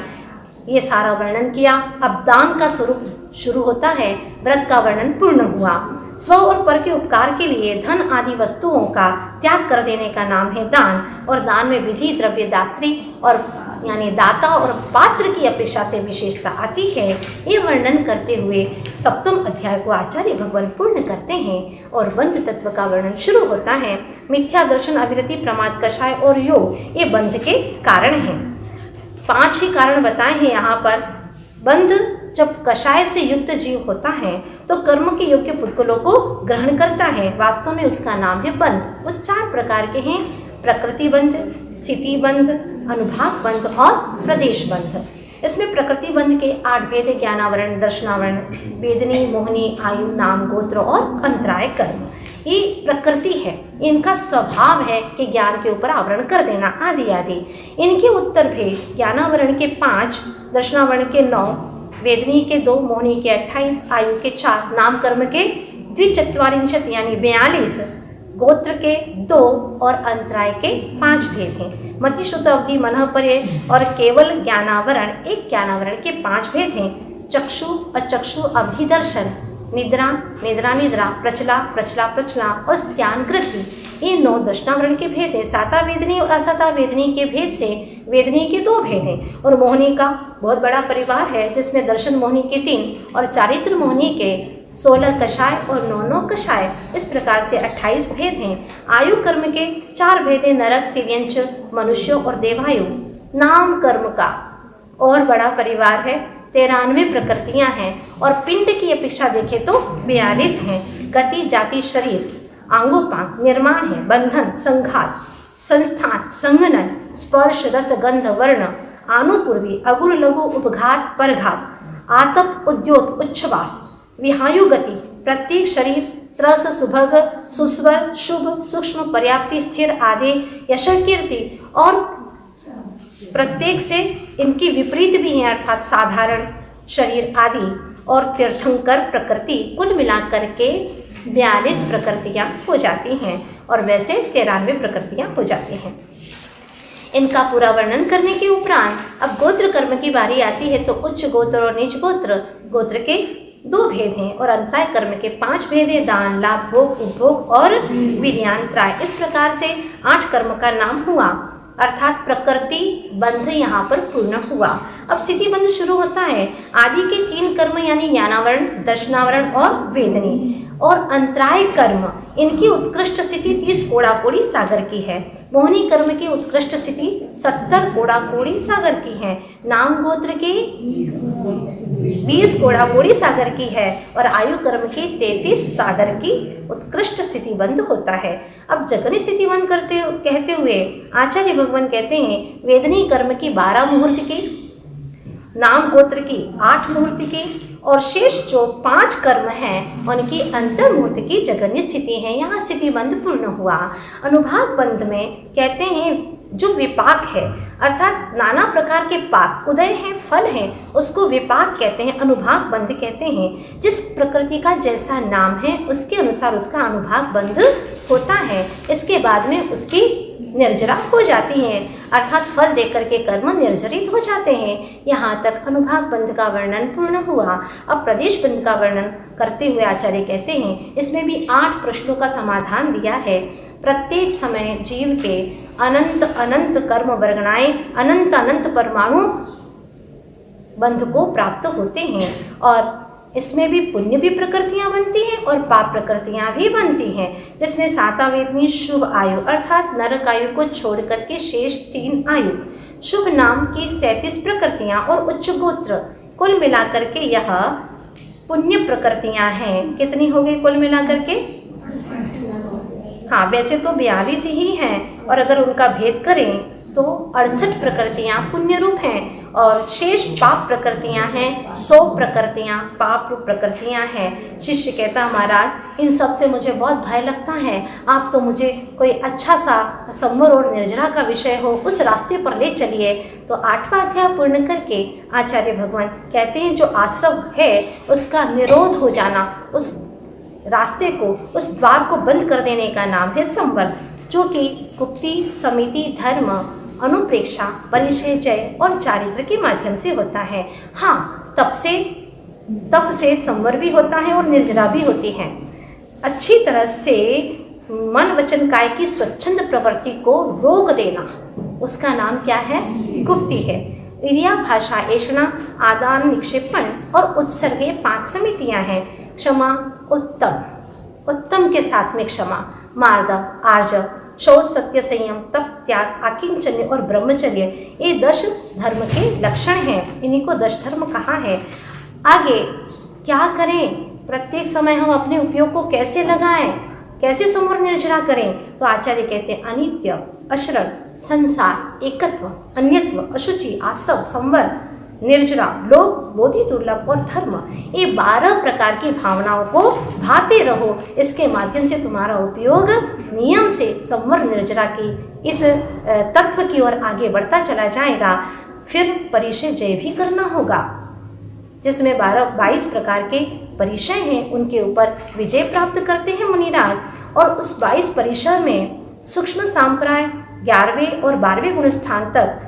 A: ये सारा वर्णन किया। अब दान का स्वरूप शुरू होता है। व्रत का वर्णन पूर्ण हुआ। स्व और पर के उपकार के लिए धन आदि वस्तुओं का त्याग कर देने का नाम है दान, और दान में विधि, द्रव्य, दात्री और यानी दाता और पात्र की अपेक्षा से विशेषता आती है। ये वर्णन करते हुए 7वें अध्याय को आचार्य भगवान पूर्ण करते हैं और बंध तत्व का वर्णन शुरू होता है। मिथ्या दर्शन, अविरति, प्रमाद, कषाय और योग ये बंध के कारण हैं। 5 ही कारण बताए हैं यहाँ पर। बंध जब कषाय से युक्त जीव होता है तो कर्म के योग्य पुद्गलों को ग्रहण करता है, वास्तव में उसका नाम है बंध। वो 4 प्रकार के हैं: प्रकृति बंध, स्थिति बंध, अनुभाग बंध और प्रदेश बंध। इसमें प्रकृति बंध के 8 भेद है, ज्ञानावरण, दर्शनावरण, वेदनी, मोहनी, आयु, नाम, गोत्र और अंतराय कर्म। ये प्रकृति है, इनका स्वभाव है कि ज्ञान के ऊपर आवरण कर देना आदि आदि। इनके उत्तर भेद ज्ञानावरण के 5, दर्शनावरण के 9, वेदनी के 2, मोहनी के 28, आयु के 4, नाम कर्म के द्विचत्वारिंशत् यानी 42, गोत्र के 2 और अंतराय के 5 भेद हैं। मति श्रुत अवधि मनः परे और केवल ज्ञानावरण, एक ज्ञानावरण के 5 भेद हैं। चक्षु, अचक्षु, अवधि, दर्शन, निद्रा, निद्रा निद्रा, प्रचला, प्रचला प्रचला और स्त्यान कृति, ये 9 दर्शनावरण के भेद हैं। साता वेदनी और असाता वेदनी के भेद से वेदनी के 2 भेद हैं और मोहनी का बहुत बड़ा परिवार है, जिसमें दर्शन मोहनी के 3 और चारित्र मोहनी के 16 कषाय और 9 कषाय, इस प्रकार से 28 भेद हैं। आयु कर्म के 4 भेद हैं, नरक, तिर्यंच, मनुष्य और देवायु। नाम कर्म का और बड़ा परिवार है, 93 प्रकृतियां हैं और पिंड की अपेक्षा देखें तो 42 हैं। गति, जाति, शरीर, आंगोपांग, निर्माण है, बंधन, संघात, संस्थान, संघनन, स्पर्श, रस, गंध, वर्ण, आनुपूर्वी, अगुर, लघु, उपघात, परघात, आतप, उद्योत, उच्छ्वास, विहायु गति, प्रत्येक शरीर, त्रस, सुभग, सुस्वर, शुभ, सूक्ष्म, पर्याप्ति, स्थिर, आदि, यश, कीर्ति और प्रत्येक से इनकी विपरीत भी हैं, अर्थात साधारण शरीर आदि और तीर्थंकर प्रकृति, कुल मिलाकर के 42 प्रकृतियाँ हो जाती हैं और वैसे 93 प्रकृतियाँ हो जाती हैं। इनका पूरा वर्णन करने के उपरांत अब गोत्र कर्म की बारी आती है। तो उच्च गोत्र और नीच गोत्र, गोत्र के 2 भेद हैं और अंतराय कर्म के 5 भेद हैं, दान, लाभ, भोग, उपभोग और वीर्यांतराय। इस प्रकार से 8 कर्म का नाम हुआ, अर्थात प्रकृति बंध यहाँ पर पूर्ण हुआ। अब स्थिति बंध शुरू होता है। आदि के 3 कर्म यानी ज्ञानावरण, दर्शनावरण और वेदनी और अंतराय कर्म, इनकी उत्कृष्ट स्थिति 30 कोड़ा-कोड़ी सागर की है। मोहनी कर्म की उत्कृष्ट स्थिति 70 कोड़ा-कोड़ी सागर की है। नाम गोत्र के 20 कोड़ा-कोड़ी सागर की है और आयु कर्म की 33 सागर की उत्कृष्ट स्थिति बंध होता है। अब जगनी स्थिति बंध कहते हुए आचार्य भगवान कहते हैं, वेदनी कर्म की 12 मुहूर्त की, नाम गोत्र की 8 मुहूर्त की और शेष जो 5 कर्म हैं उनकी अंतर मुहूर्त की जगन्य स्थिति है। यहाँ स्थिति बंध पूर्ण हुआ। अनुभाग बंध में कहते हैं जो विपाक है, अर्थात नाना प्रकार के पाक उदय हैं, फल हैं, उसको विपाक कहते हैं, अनुभाग बंध कहते हैं। जिस प्रकृति का जैसा नाम है उसके अनुसार उसका अनुभाग बंध होता है। इसके बाद में उसकी निर्जरा हो जाती हैं, अर्थात फल देकर के कर्म निर्जरित हो जाते हैं। यहाँ तक अनुभाग बंध का वर्णन पूर्ण हुआ। अब प्रदेश बंध का वर्णन करते हुए आचार्य कहते हैं, इसमें भी 8 प्रश्नों का समाधान दिया है। प्रत्येक समय जीव के अनंत अनंत कर्म वर्गणाएं अनंत अनंत परमाणु बंध को प्राप्त होते हैं और इसमें भी पुण्य भी प्रकृतियाँ बनती हैं और पाप प्रकृतियाँ भी बनती हैं, जिसमें साता वेदनी शुभ आयु अर्थात नरक आयु को छोड़ करके शेष 3 आयु, शुभ नाम की 37 प्रकृतियाँ और उच्च गोत्र, कुल मिलाकर के यह पुण्य प्रकृतियाँ हैं। कितनी हो गई कुल मिलाकर के? हाँ, वैसे तो 42 ही हैं और अगर उनका भेद करें तो 68 प्रकृतियाँ पुण्य रूप हैं और शेष पाप प्रकृतियाँ हैं। 100 प्रकृतियाँ पाप रूप प्रकृतियाँ हैं। शिष्य कहता, महाराज इन सब से मुझे बहुत भय लगता है, आप तो मुझे कोई अच्छा सा संवर और निर्जरा का विषय हो उस रास्ते पर ले चलिए। तो 8वां अध्याय पूर्ण करके आचार्य भगवान कहते हैं जो आश्रव है उसका निरोध हो जाना, उस रास्ते को, उस द्वार को बंद कर देने का नाम है संवर, जो कि गुप्ति, समिति, धर्म, अनुप्रेक्षा, परिचय, जय और चारित्र के माध्यम से होता है। हाँ, तप से संवर भी होता है और निर्जरा भी होती है। अच्छी तरह से मन वचन काय की स्वच्छंद प्रवृत्ति को रोक देना, उसका नाम क्या है? गुप्ति है। क्रिया, भाषा, ऐषणा, आदान, निक्षेपण और उत्सर्गे 5 समितियाँ हैं। क्षमा, उत्तम के साथ में क्षमा, मार्दव, आर्जव, शौच, सत्य, संयम, तप, त्याग, आकिंचन्य और ब्रह्मचर्य, ये 10 धर्म के लक्षण हैं। इन्हीं को 10 धर्म कहा है। आगे क्या करें, प्रत्येक समय हम अपने उपयोग को कैसे लगाएं, कैसे संवर निर्जरा करें? तो आचार्य कहते हैं अनित्य, अशरण, संसार, एकत्व, अन्यत्व, अशुचि, आश्रव, संवर, निर्जरा, लोभ, बोधि, दुर्लभ और धर्म, ये 12 प्रकार की भावनाओं को भाते रहो। इसके माध्यम से तुम्हारा उपयोग नियम से संवर निर्जरा की इस तत्व की ओर आगे बढ़ता चला जाएगा। फिर परिचय जय भी करना होगा, जिसमें 22 प्रकार के परिचय हैं, उनके ऊपर विजय प्राप्त करते हैं मुनिराज। और उस 22 परिचय में सूक्ष्म सांप्राय 11वें और 12वें गुण स्थान तक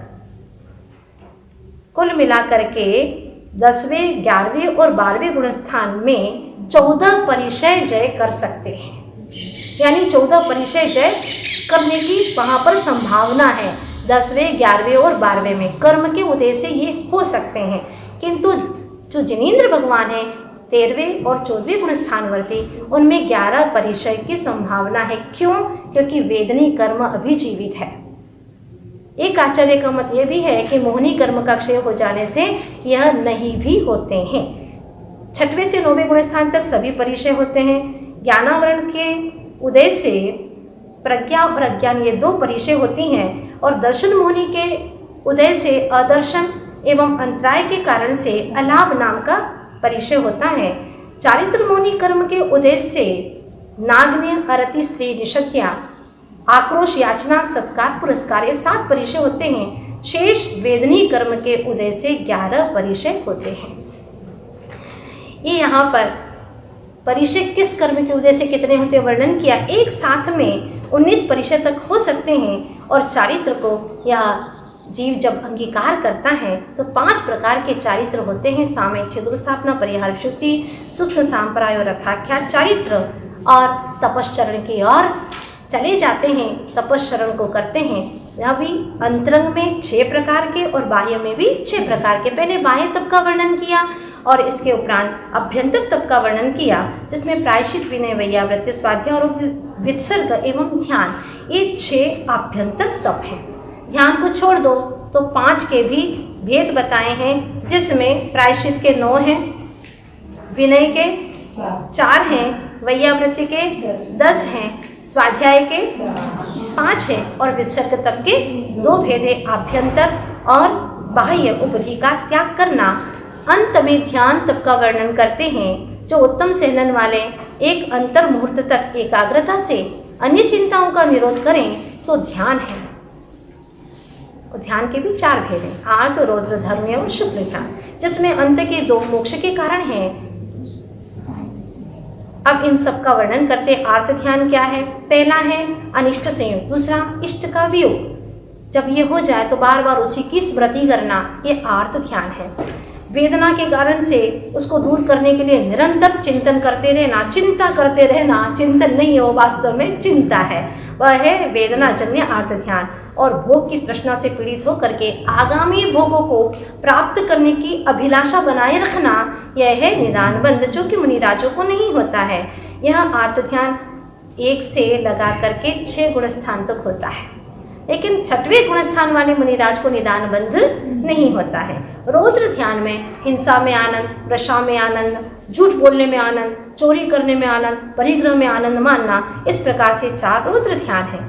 A: कुल मिलाकर के 10वें, 11वें और 12वें गुण स्थान में 14 परिचय जय कर सकते हैं। यानी 14 परिचय जय करने की वहाँ पर संभावना है। 10वें, 11वें और 12वें में कर्म के उदय से ये हो सकते हैं। किंतु जो जिनेंद्र भगवान है 13वें और 14वें गुण स्थानवर्ती, उनमें 11 परिचय की संभावना है। क्यों? क्योंकि वेदनी कर्म अभी जीवित है। एक आचार्य का मत यह भी है कि मोहनी कर्म का क्षय हो जाने से यह नहीं भी होते हैं। 6वें से 9वें गुण स्थान तक सभी परिचय होते हैं। ज्ञानावरण के उदय से प्रज्ञा और अज्ञान ये 2 परिचय होती हैं, और दर्शन मोहनी के उदय से अदर्शन एवं अंतराय के कारण से अलाभ नाम का परिचय होता है। चारित्र मोहनी कर्म के उदय से नागम्य, अरति, स्त्री, निषद्या, आक्रोश, याचना, सत्कार, पुरस्कार, ये 7 परिचय होते हैं। शेष वेदनी कर्म के उदय से 11 परिचय होते हैं। ये यहाँ पर परिचय किस कर्म के उदय से कितने होते वर्णन किया। एक साथ में 19 परिचय तक हो सकते हैं। और चारित्र को यह जीव जब अंगीकार करता है तो 5 प्रकार के चारित्र होते हैं। सामय, छिद्रस्थापना, परिहार, शुद्धि, सूक्ष्म सांप्राय और अथाख्या चारित्र। और तपश्चरण की ओर चले जाते हैं, तपश्चरण को करते हैं। यह भी अंतरंग में 6 प्रकार के और बाह्य में भी 6 प्रकार के। पहले बाह्य तप का वर्णन किया और इसके उपरांत अभ्यंतर तप का वर्णन किया, जिसमें प्रायश्चित, विनय, वैयावृत्ति, स्वाध्याय और वित्सर्ग एवं ध्यान, ये 6 आभ्यंतर तप हैं। ध्यान को छोड़ दो तो 5 के भी भेद बताए हैं, जिसमें प्रायश्चित के 9 हैं, विनय के 4 हैं, वैयावृत्ति के 10 हैं, स्वाध्याय के 5 हैं और वित्सर्ग तप के 2 भेद है, आभ्यंतर और बाह्य उपधि का त्याग करना। अंत में ध्यान तप का वर्णन करते हैं, जो उत्तम सहनन वाले एक अंतर मुहूर्त तक एकाग्रता से अन्य चिंताओं का निरोध करें, सो ध्यान है। और ध्यान के भी 4 भेद हैं, आर्त, रौद्र, धर्म्य और शुक्ल ध्यान, जिसमें अंत के 2 मोक्ष के कारण हैं। अब इन सब का वर्णन करते। आर्त ध्यान क्या है? पहला है अनिष्ट संयोग, दूसरा इष्ट का वियोग। जब ये हो जाए तो बार बार उसी की स्मृति करना, ये आर्त ध्यान है। वेदना के कारण से उसको दूर करने के लिए निरंतर चिंतन करते रहना, चिंता करते रहना, चिंतन नहीं है वो, वास्तव में चिंता है, वह है वेदना जन्य आर्त ध्यान। और भोग की तृष्णा से पीड़ित होकर के आगामी भोगों को प्राप्त करने की अभिलाषा बनाए रखना, यह है निदान बंध, जो कि मुनिराजों को नहीं होता है। यह आर्त ध्यान 1 से लगा करके 6 गुण स्थान तक होता है, लेकिन 6वें गुण स्थान वाले मुनिराज को निदान बंध नहीं होता है। रौद्र ध्यान में हिंसा में आनंद, वृषा में आनंद, झूठ बोलने में आनंद, चोरी करने में आनंद, परिग्रह में आनंद मानना, इस प्रकार से 4 रौद्र ध्यान है।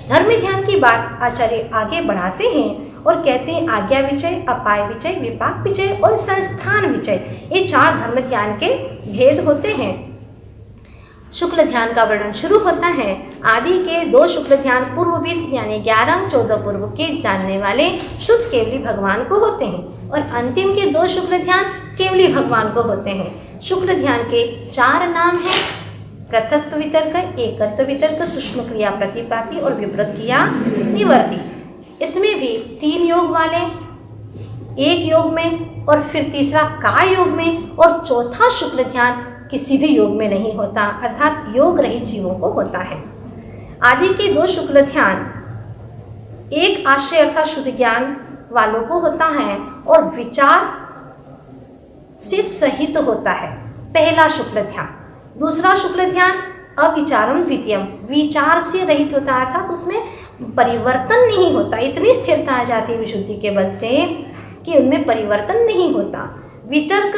A: धर्म ध्यान की बात आचार्य आगे बढ़ाते हैं और कहते हैं आज्ञा विजय, अपाय विजय, विपाक विजय और संस्थान विजय, ये 4 धर्म ध्यान के भेद होते हैं। शुक्ल ध्यान का वर्णन शुरू होता है। आदि के 2 शुक्ल ध्यान पूर्वविद यानी 11 14 पूर्व के जानने वाले शुद्ध केवली भगवान को होते हैं, और अंतिम के 2 शुक्ल ध्यान केवली भगवान को होते हैं। शुक्ल ध्यान के 4 नाम हैं, पृथक्त्व वितर्क, एकत्व वितर्क, सूक्ष्म क्रिया प्रतिपाती और विपरीत क्रिया निवर्ती। इसमें भी 3 योग वाले, 1 योग में और फिर तीसरा काय योग में, और चौथा शुक्ल ध्यान किसी भी योग में नहीं होता, अर्थात योग रहित जीवों को होता है। आदि के 2 शुक्ल ध्यान, एक आश्रय अर्थात शुद्ध ज्ञान वालों को होता है और विचार से सहित होता है, पहला शुक्ल ध्यान। दूसरा शुक्ल ध्यान अविचारम द्वितीयम, विचार से रहित होता है, अर्थात उसमें परिवर्तन नहीं होता, इतनी स्थिरता आ जाती है विशुद्धि के बल से कि उनमें परिवर्तन नहीं होता। वितर्क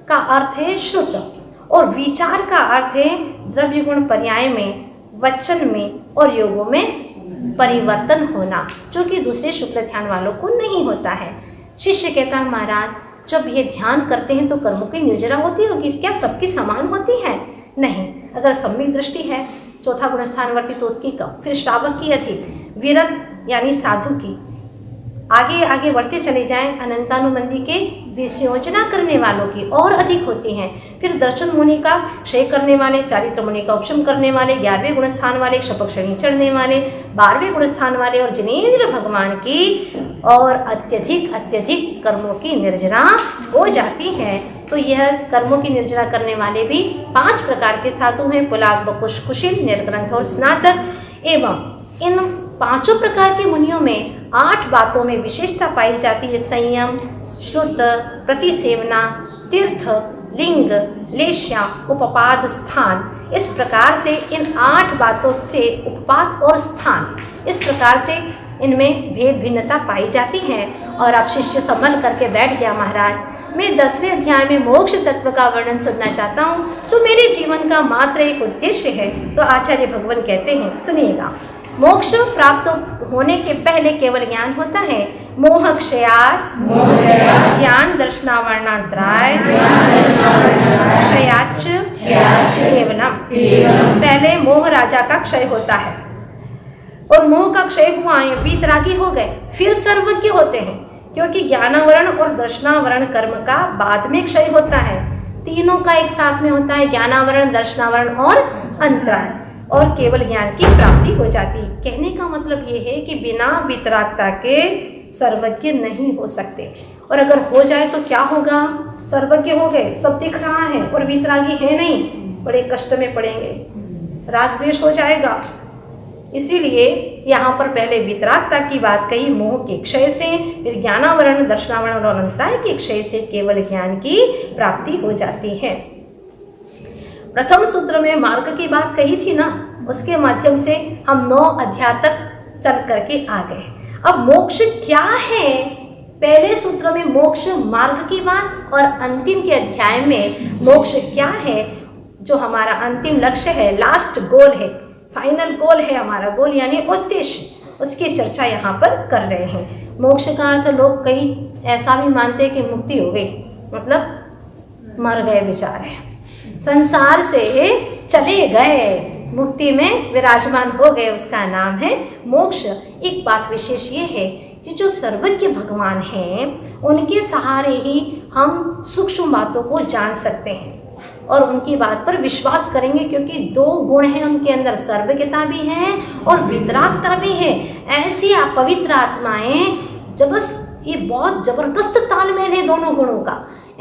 A: का अर्थ है शुद्ध और विचार का अर्थ है द्रव्य गुण पर्याय में, वचन में और योगों में परिवर्तन होना, जो कि दूसरे शुक्ल ध्यान वालों को नहीं होता है। शिष्य कहता है महाराज जब ये ध्यान करते हैं तो कर्मों की निर्जरा होती होगी, क्या सबकी समान होती है? नहीं, अगर सम्यक दृष्टि है चौथा गुण स्थानवर्ती तो उसकी कम, फिर श्रावक की अधिक, विरत यानी साधु की, आगे आगे बढ़ते चले जाएं अनंतानुबंधी के विसयोजना करने वालों की और अधिक होती हैं। फिर दर्शन मुनि का क्षय करने वाले, चारित्र मुनि का उपशम करने वाले, 11वें गुण स्थान वाले, क्षपक श्रेणी चढ़ने वाले, 12वें गुण स्थान वाले और जिनेंद्र भगवान की और अत्यधिक अत्यधिक कर्मों की निर्जरा हो जाती है। तो यह कर्मों की निर्जरा करने वाले भी 5 प्रकार के साधु हैं, पुलाग, बकुश, कुशिल, निर्ग्रंथ और स्नातक। एवं इन 5 प्रकार के मुनियों में 8 बातों में विशेषता पाई जाती है, संयम, शुद्ध, प्रतिसेवना, तीर्थ, लिंग, लेश्या, उपपाद, स्थान। इस प्रकार से इन 8 बातों से उपपाद और स्थान, इस प्रकार से इनमें भेद भिन्नता पाई जाती है। और अब शिष्य संभल करके बैठ गया, महाराज मैं 10वें अध्याय में मोक्ष तत्व का वर्णन सुनना चाहता हूँ, जो मेरे जीवन का मात्र एक उद्देश्य है। तो आचार्य भगवान कहते हैं, सुनिएगा, मोक्ष प्राप्त होने के पहले केवल ज्ञान होता है। मोह क्षयात् ज्ञान दर्शनावरणांतराय क्षयाच्च केवलम। पहले मोह राजा का क्षय होता है और मोह का क्षय हुआ है, वीतरागी हो गए, फिर सर्वज्ञ होते हैं, क्योंकि ज्ञानावरण और दर्शनावरण कर्म का बाद में क्षय होता है। तीनों का एक साथ में होता है, ज्ञानावरण, दर्शनावरण और अंतराय, और केवल ज्ञान की प्राप्ति हो जाती है। कहने का मतलब ये है कि बिना वितरागता के सर्वज्ञ नहीं हो सकते, और अगर हो जाए तो क्या होगा? सर्वज्ञ हो गए, सब दिख रहा है और वितरागी है नहीं, बड़े कष्ट में पड़ेंगे, राग द्वेष हो जाएगा। इसीलिए यहाँ पर पहले वितरागता की बात कही, मोह के क्षय से, फिर ज्ञानावरण, दर्शनावरण और अंतराय के क्षय से केवल ज्ञान की प्राप्ति हो जाती है। प्रथम सूत्र में मार्ग की बात कही थी ना, उसके माध्यम से हम 9 अध्याय तक चल करके आ गए। अब मोक्ष क्या है? पहले सूत्र में मोक्ष मार्ग की बात, और अंतिम के अध्याय में मोक्ष क्या है, जो हमारा अंतिम लक्ष्य है, लास्ट गोल है, फाइनल गोल है, हमारा गोल यानी उद्देश्य, उसकी चर्चा यहाँ पर कर रहे हैं। मोक्ष का अर्थ लोग कई ऐसा भी मानते हैं कि मुक्ति हो गई, मतलब मर गए बेचारे, संसार से चले गए, मुक्ति में विराजमान हो गए, उसका नाम है मोक्ष। एक बात विशेष ये है कि जो सर्वज्ञ भगवान हैं, उनके सहारे ही हम सूक्ष्म बातों को जान सकते हैं और उनकी बात पर विश्वास करेंगे, क्योंकि 2 गुण हैं उनके अंदर, सर्वज्ञता भी है और वितरागता भी है। ऐसी पवित्र आत्माएं, ये बहुत जबरदस्त तालमेल है दोनों गुणों का,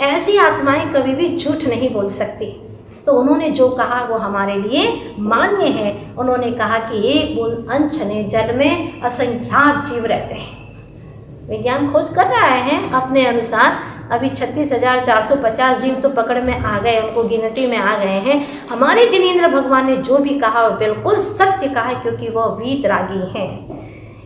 A: ऐसी आत्माएं कभी भी झूठ नहीं बोल सकती। तो उन्होंने जो कहा वो हमारे लिए मान्य है। उन्होंने कहा कि एक बूंद अनछने जल में असंख्यात जीव रहते हैं। विज्ञान खोज कर रहा है अपने अनुसार, अभी 36,450 जीव तो पकड़ में आ गए, उनको गिनती में आ गए हैं। हमारे जिनेंद्र भगवान ने जो भी कहा वो बिल्कुल सत्य कहा है, क्योंकि वह वीतरागी हैं।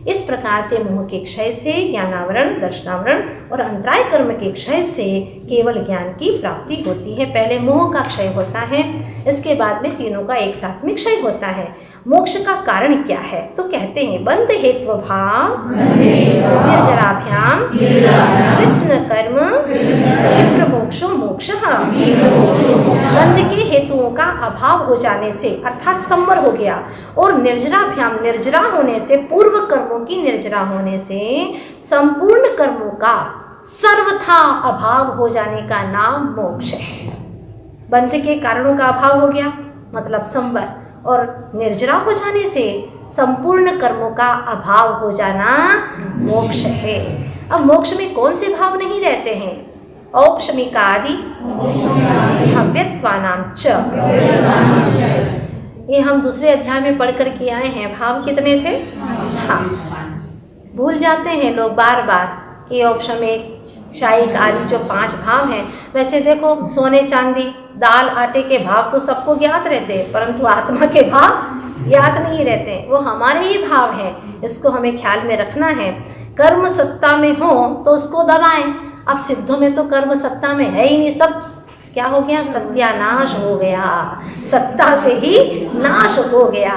A: इस प्रकार से मोह के क्षय से, ज्ञानावरण, दर्शनावरण और अंतराय कर्म के क्षय से केवल ज्ञान की प्राप्ति होती है। पहले मोह का क्षय होता है, इसके बाद में तीनों का एक साथ में क्षय होता है। मोक्ष का कारण क्या है? तो कहते हैं, बंध हेत्व भाव निर्जराभ्याम कृष्ण कर्म विप्रमोक्षो मोक्षः। बंध के हेतुओं का अभाव हो जाने से, अर्थात संवर हो गया, और निर्जराभ्याम, निर्जरा होने से, पूर्व कर्मों की निर्जरा होने से संपूर्ण कर्मों का सर्वथा अभाव हो जाने का नाम मोक्ष है। बंध के कारणों का अभाव हो गया मतलब संवर, और निर्जरा हो जाने से संपूर्ण कर्मों का अभाव हो जाना मोक्ष है। अब मोक्ष में कौन से भाव नहीं रहते हैं? औपशमिकादि भव्यत्वानां च, ये हम दूसरे अध्याय में पढ़ कर के आए हैं। भाव कितने थे? हाँ, भूल जाते हैं लोग बार बार कि औपशमिक, शायिक आदि जो 5 भाव हैं। वैसे देखो, सोने चांदी, दाल आटे के भाव तो सबको ज्ञात रहते हैं, परंतु आत्मा के भाव ज्ञात नहीं रहते, वो हमारे ही भाव हैं। इसको हमें ख्याल में रखना है। कर्म सत्ता में हो तो उसको दबाएं। अब सिद्धों में तो कर्म सत्ता में है ही नहीं, सब क्या हो गया? सत्यानाश हो गया, सत्ता से ही नाश हो गया।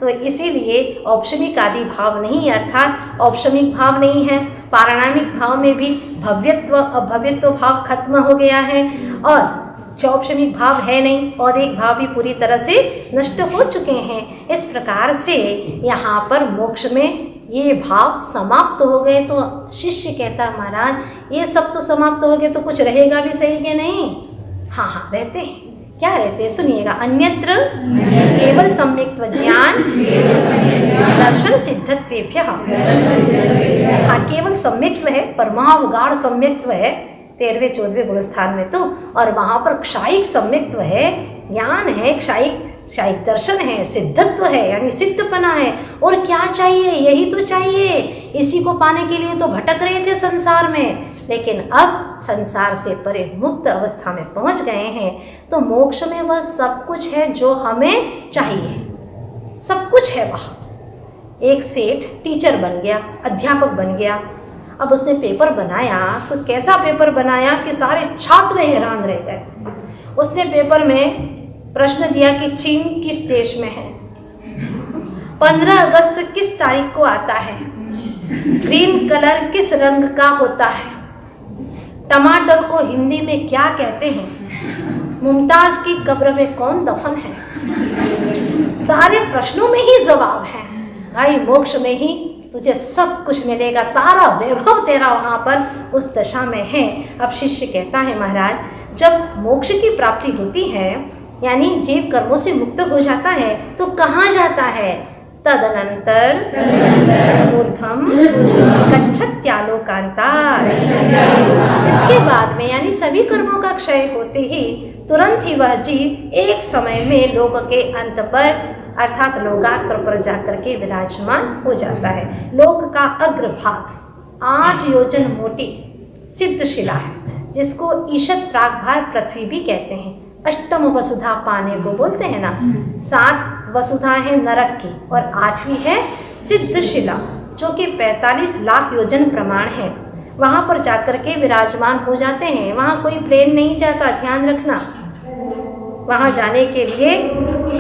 A: तो इसीलिए औपशमिक आदि भाव नहीं, अर्थात औपशमिक भाव नहीं है। पारिणामिक भाव में भी भव्यत्व अभव्यत्व भाव खत्म हो गया है और चौपशमिक भाव है नहीं और एक भाव भी पूरी तरह से नष्ट हो चुके हैं। इस प्रकार से यहाँ पर मोक्ष में ये भाव समाप्त हो गए। तो शिष्य कहता महाराज ये सब तो समाप्त हो गए तो कुछ रहेगा भी सही कि नहीं? हाँ हाँ रहते हैं। क्या रहते हैं सुनिएगा। अन्यत्र केवल सम्यक्त्व ज्ञान दर्शन सिद्धत्वेभ्यः। हाँ केवल सम्यक्त्व है, परमावगाढ़ सम्यक्त्व है 13वें 14वें गुणस्थान में तो, और वहाँ पर क्षायिक सम्यक्त्व है, ज्ञान है, क्षायिक दर्शन है, सिद्धत्व है यानी सिद्धपना है। और क्या चाहिए? यही तो चाहिए। इसी को पाने के लिए तो भटक रहे थे संसार में, लेकिन अब संसार से परे मुक्त अवस्था में पहुंच गए हैं। तो मोक्ष में वह सब कुछ है जो हमें चाहिए, सब कुछ है वहाँ। एक सेठ टीचर बन गया, अध्यापक बन गया। अब उसने पेपर बनाया तो कैसा पेपर बनाया कि सारे छात्र हैरान रह गए। उसने पेपर में प्रश्न दिया कि चीन किस देश में है, 15 अगस्त किस तारीख को आता है, ग्रीन कलर किस रंग का होता है, टमाटर को हिंदी में क्या कहते हैं, मुमताज की कब्र में कौन दफन है। सारे प्रश्नों में ही जवाब है। भाई मोक्ष में ही तुझे सब कुछ मिलेगा, सारा वैभव तेरा वहाँ पर उस दशा में है। अब शिष्य कहता है महाराज जब मोक्ष की प्राप्ति होती है यानी जीव कर्मों से मुक्त हो जाता है तो कहाँ जाता है? तदनंतर ऊर्ध्वम गच्छत्यालोकान्तात्। इसके बाद में यानी सभी कर्मों का क्षय होते ही तुरंत ही वह जीव एक समय में लोक के अंत पर अर्थात लोकाग्र पर जाकर के विराजमान हो जाता है। लोक का अग्रभाग 8 योजन मोटी सिद्ध शिला है जिसको ईशत प्रागभाग पृथ्वी भी कहते हैं। अष्टम वसुधा पाने को बोलते हैं ना। 7 वसुधा है नरक की और 8वीं है सिद्ध शिला जो कि 45 लाख योजन प्रमाण है। वहाँ पर जाकर के विराजमान हो जाते हैं। वहाँ कोई प्लेन नहीं जाता, ध्यान रखना। वहाँ जाने के लिए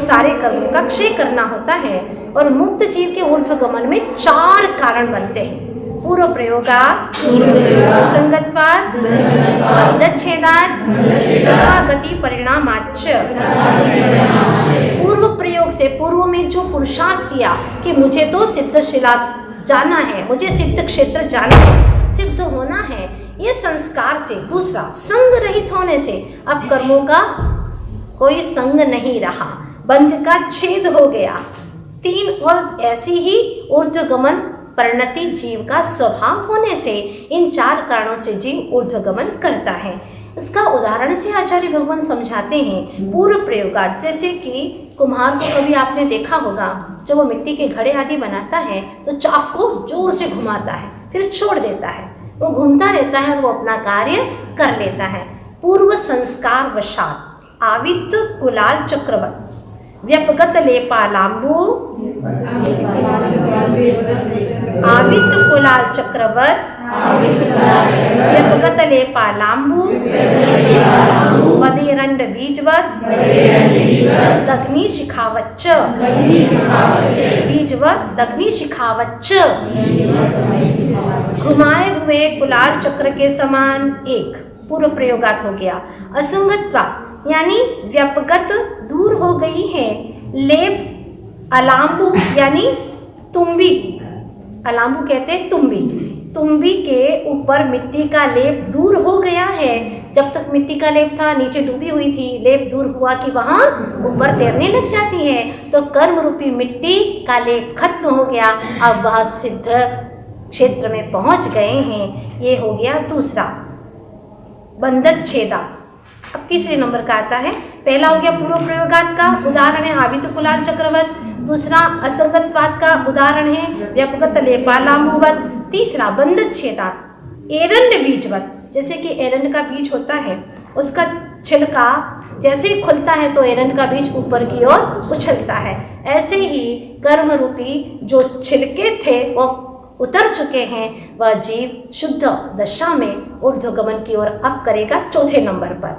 A: सारे कर्मों का क्षय करना होता है। और मुक्त जीव के ऊर्ध्वगमन में 4 कारण बनते हैं। पूर्व प्रयोगा, संगत्वात्, दच्छेदात्, तथा गति परिणामाच्च। पूर्व प्रयोग से पूर्व में जो पुरुषार्थ किया कि मुझे तो सिद्ध शिला जाना है, मुझे सिद्ध क्षेत्र जाना है, सिद्ध होना है, ये संस्कार से। दूसरा संग रहित होने से अब कर्मों का कोई संग नहीं रहा, बंध का छेद हो गया। 3 और ऐसी ही ऊर्ध्वगमन परिणति जीव का स्वभाव होने से इन 4 कारणों से जीव ऊर्ध्वगमन करता है। इसका उदाहरण से आचार्य भगवान समझाते हैं। पूर्व प्रयोगात जैसे कि कुम्हार को कभी आपने देखा होगा जब वो मिट्टी के घड़े आदि बनाता है तो चाक को जोर से घुमाता है फिर छोड़ देता है, वो घूमता रहता है और वो अपना कार्य कर लेता है। पूर्व संस्कार वशात आवित्त कुलाल चक्रवत व्यपगत लेपालाम्बू आवित्त कुलाल चक्रवत व्यपगत लेपालाम्बू वदेरंड बीजवत दग्नि शिखावच्च बीजवत दग्नि शिखावच्च। घुमाए हुए कुलाल चक्र के समान एक पूर्व प्रयोगात हो गया। असंगत्वा यानी व्यपगत दूर हो गई है। लेप अलाम्बु यानी तुम्बी, अलाम्बु कहते हैं तुम्बी, तुम्बी के ऊपर मिट्टी का लेप दूर हो गया है। जब तक मिट्टी का लेप था नीचे डूबी हुई थी, लेप दूर हुआ कि वहाँ ऊपर तैरने लग जाती है। तो कर्म रूपी मिट्टी का लेप खत्म हो गया, अब वह सिद्ध क्षेत्र में पहुँच गए हैं। ये हो गया दूसरा बंधक छेदा। अब तीसरे नंबर का आता है। पहला हो गया पूर्व प्रयोगात का उदाहरण है आवित्त कुलाल चक्रवत। दूसरा असंगतवाद का उदाहरण है व्यपगत लेपालाम्बुवत। तीसरा बंधक छेदात एरंड बीजवत, जैसे कि एरंड का बीज होता है उसका छिलका जैसे ही खुलता है तो एरंड का बीज ऊपर की ओर उछलता है। ऐसे ही कर्म रूपी जो छिलके थे वो उतर चुके हैं। वह जीव शुद्ध दशा में ऊर्ध्वगमन की ओर अब करेगा चौथे नंबर पर।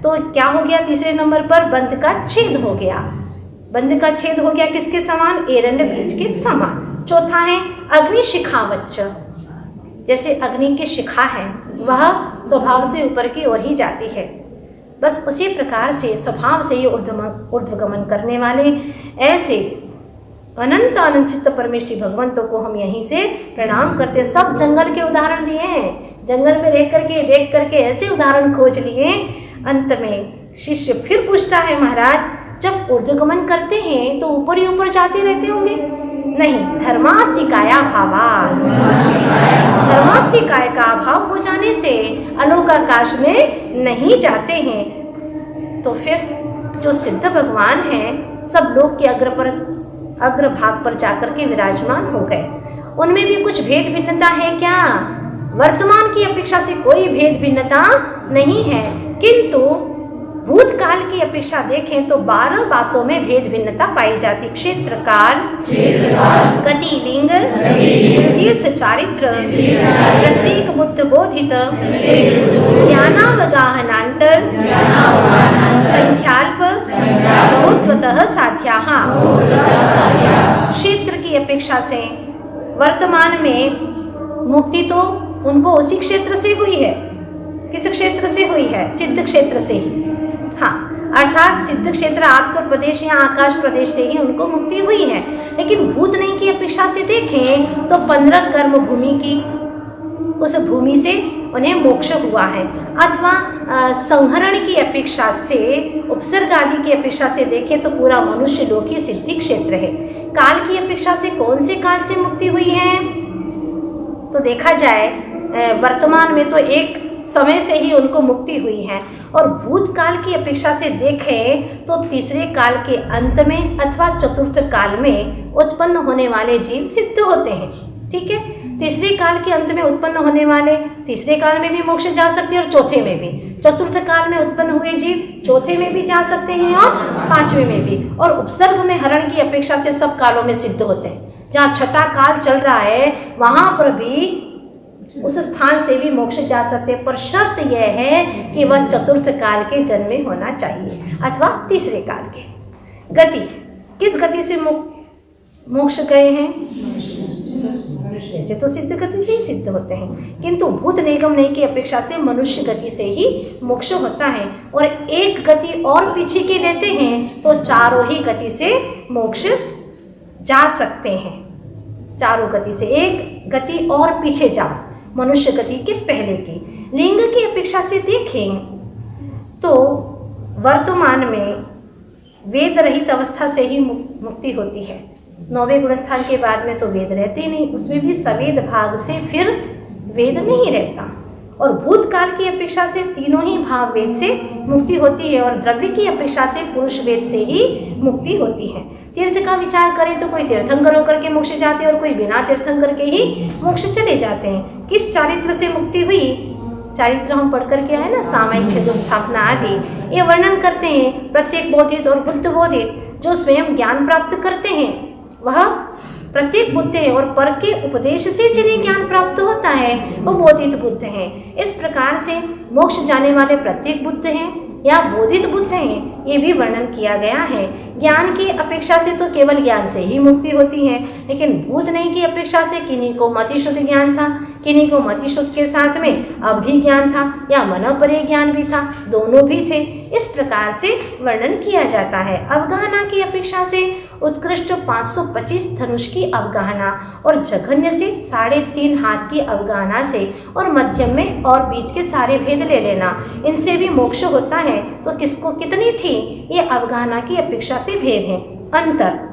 A: तो क्या हो गया तीसरे नंबर पर? बंध का छेद हो गया। बंध का छेद हो गया किसके समान? एरंड बीज के समान। चौथा है अग्नि शिखावच्च, जैसे अग्नि की शिखा है, वह स्वभाव से ऊपर की ओर ही जाती है। बस उसी प्रकार से स्वभाव से ही ऊर्ध्वगमन करने वाले ऐसे अनंत आनंद चित्त परमेष्ठी भगवंतों को हम यहीं से प्रणाम करते। सब जंगल के उदाहरण दिए हैं, जंगल में देख करके ऐसे उदाहरण खोज लिए। अंत में शिष्य फिर पूछता है, महाराज जब ऊर्ध्वगमन करते हैं तो ऊपर ही ऊपर जाते रहते होंगे? नहीं, धर्मास्ति काया भावात्, धर्मास्ति काय का अभाव हो जाने से अलोकाकाश में नहीं जाते हैं। तो फिर जो सिद्ध भगवान हैं सब लोग के अग्रभाग पर जाकर के विराजमान हो गए। उनमें भी कुछ भेद भिन्नता है क्या? वर्तमान की अपेक्षा से कोई भेद भिन्नता नहीं है, किंतु भूतकाल की अपेक्षा देखें तो 12 बातों में भेद भिन्नता पाई जाती। क्षेत्र काल, गति लिंग, तीर्थ चारित्र, प्रत्येक बुद्ध बोधित, ज्ञानावगाहनांतर, संख्याल्प, बहुत्वतः साध्याः। क्षेत्र की अपेक्षा से वर्तमान में मुक्ति तो उनको उसी क्षेत्र से हुई है। किस क्षेत्र से हुई है? सिद्ध क्षेत्र से ही। हाँ, अर्थात सिद्ध क्षेत्र आत्म प्रदेश या आकाश प्रदेश से ही उनको मुक्ति हुई है। लेकिन भूत नहीं की अपेक्षा से देखें तो 15 कर्म भूमि की, उस भूमि से उन्हें मोक्ष हुआ है। अथवा संहरण की अपेक्षा से, उपसर्ग आदि की अपेक्षा से देखें तो पूरा मनुष्य लोक ही सिद्धि क्षेत्र है। काल की अपेक्षा से कौन से काल से मुक्ति हुई है? तो देखा जाए वर्तमान में तो एक समय से ही उनको मुक्ति हुई है, और भूतकाल की अपेक्षा से देखें तो तीसरे काल के अंत में अथवा चतुर्थ काल में उत्पन्न होने वाले जीव सिद्ध होते हैं। ठीक है, तीसरे काल के अंत में उत्पन्न होने वाले तीसरे काल में भी मोक्ष जा सकते हैं और चौथे में भी। चतुर्थ काल में उत्पन्न हुए जीव चौथे में भी जा सकते हैं और पांचवें में भी। और उपसर्ग में हरण की अपेक्षा से सब कालों में सिद्ध होते हैं। जहाँ छठा काल चल रहा है वहाँ पर भी उस स्थान से भी मोक्ष जा सकते हैं, पर शर्त यह है कि वह चतुर्थ काल के जन्मे होना चाहिए अथवा तीसरे काल के। गति, किस गति से मोक्ष गए हैं? वैसे तो सिद्ध गति से ही सिद्ध होते हैं, किंतु भूत निगम नहीं की अपेक्षा से मनुष्य गति से ही मोक्ष होता है। और एक गति और पीछे के लेते हैं तो चारों ही गति से मोक्ष जा सकते हैं। चारों गति से एक गति और पीछे जाओ, मनुष्य गति के पहले की। लिंग की अपेक्षा से देखें तो वर्तमान में वेद रहित अवस्था से ही मुक्ति होती है। 9वें गुणस्थान के बाद में तो वेद रहते नहीं, उसमें भी सवेद भाग से फिर वेद नहीं रहता। और भूतकाल की अपेक्षा से तीनों ही भाव वेद से मुक्ति होती है, और द्रव्य की अपेक्षा से पुरुष वेद से ही मुक्ति होती है। तीर्थ का विचार करें तो कोई तीर्थंकर होकर के मोक्ष जाते हैं और कोई बिना तीर्थंकर के ही मोक्ष चले जाते हैं। किस चारित्र से मुक्ति हुई? चारित्र हम पढ़ करके आए ना, सामायिक छेदो स्थापना आदि, ये वर्णन करते हैं। प्रत्येक बोधित और बुद्ध बोधित जो स्वयं ज्ञान प्राप्त करते हैं वह प्रत्येक बुद्ध है, और पर के उपदेश से जिन्हें ज्ञान प्राप्त होता है वो बोधित बुद्ध हैं। इस प्रकार से मोक्ष जाने वाले प्रत्येक बुद्ध हैं या बोधित बुद्ध हैं, ये भी वर्णन किया गया है। ज्ञान की अपेक्षा से तो केवल ज्ञान से ही मुक्ति होती है, लेकिन भूत नहीं की अपेक्षा से किन्हीं को मतिशुद्ध ज्ञान था, किन्हीं को मतिशुद्ध के साथ में अवधि ज्ञान था या मनोपरे ज्ञान भी था, दोनों भी थे। इस प्रकार से वर्णन किया जाता है। अवगाहना की अपेक्षा से उत्कृष्ट 525 धनुष की अवगाहना, और जघन्य से 3.5 हाथ की अवगाहना से, और मध्यम में और बीच के सारे भेद ले लेना, इनसे भी मोक्ष होता है। तो किसको कितनी थी? ये अवगाहना की अपेक्षा से भेद है। अंतर,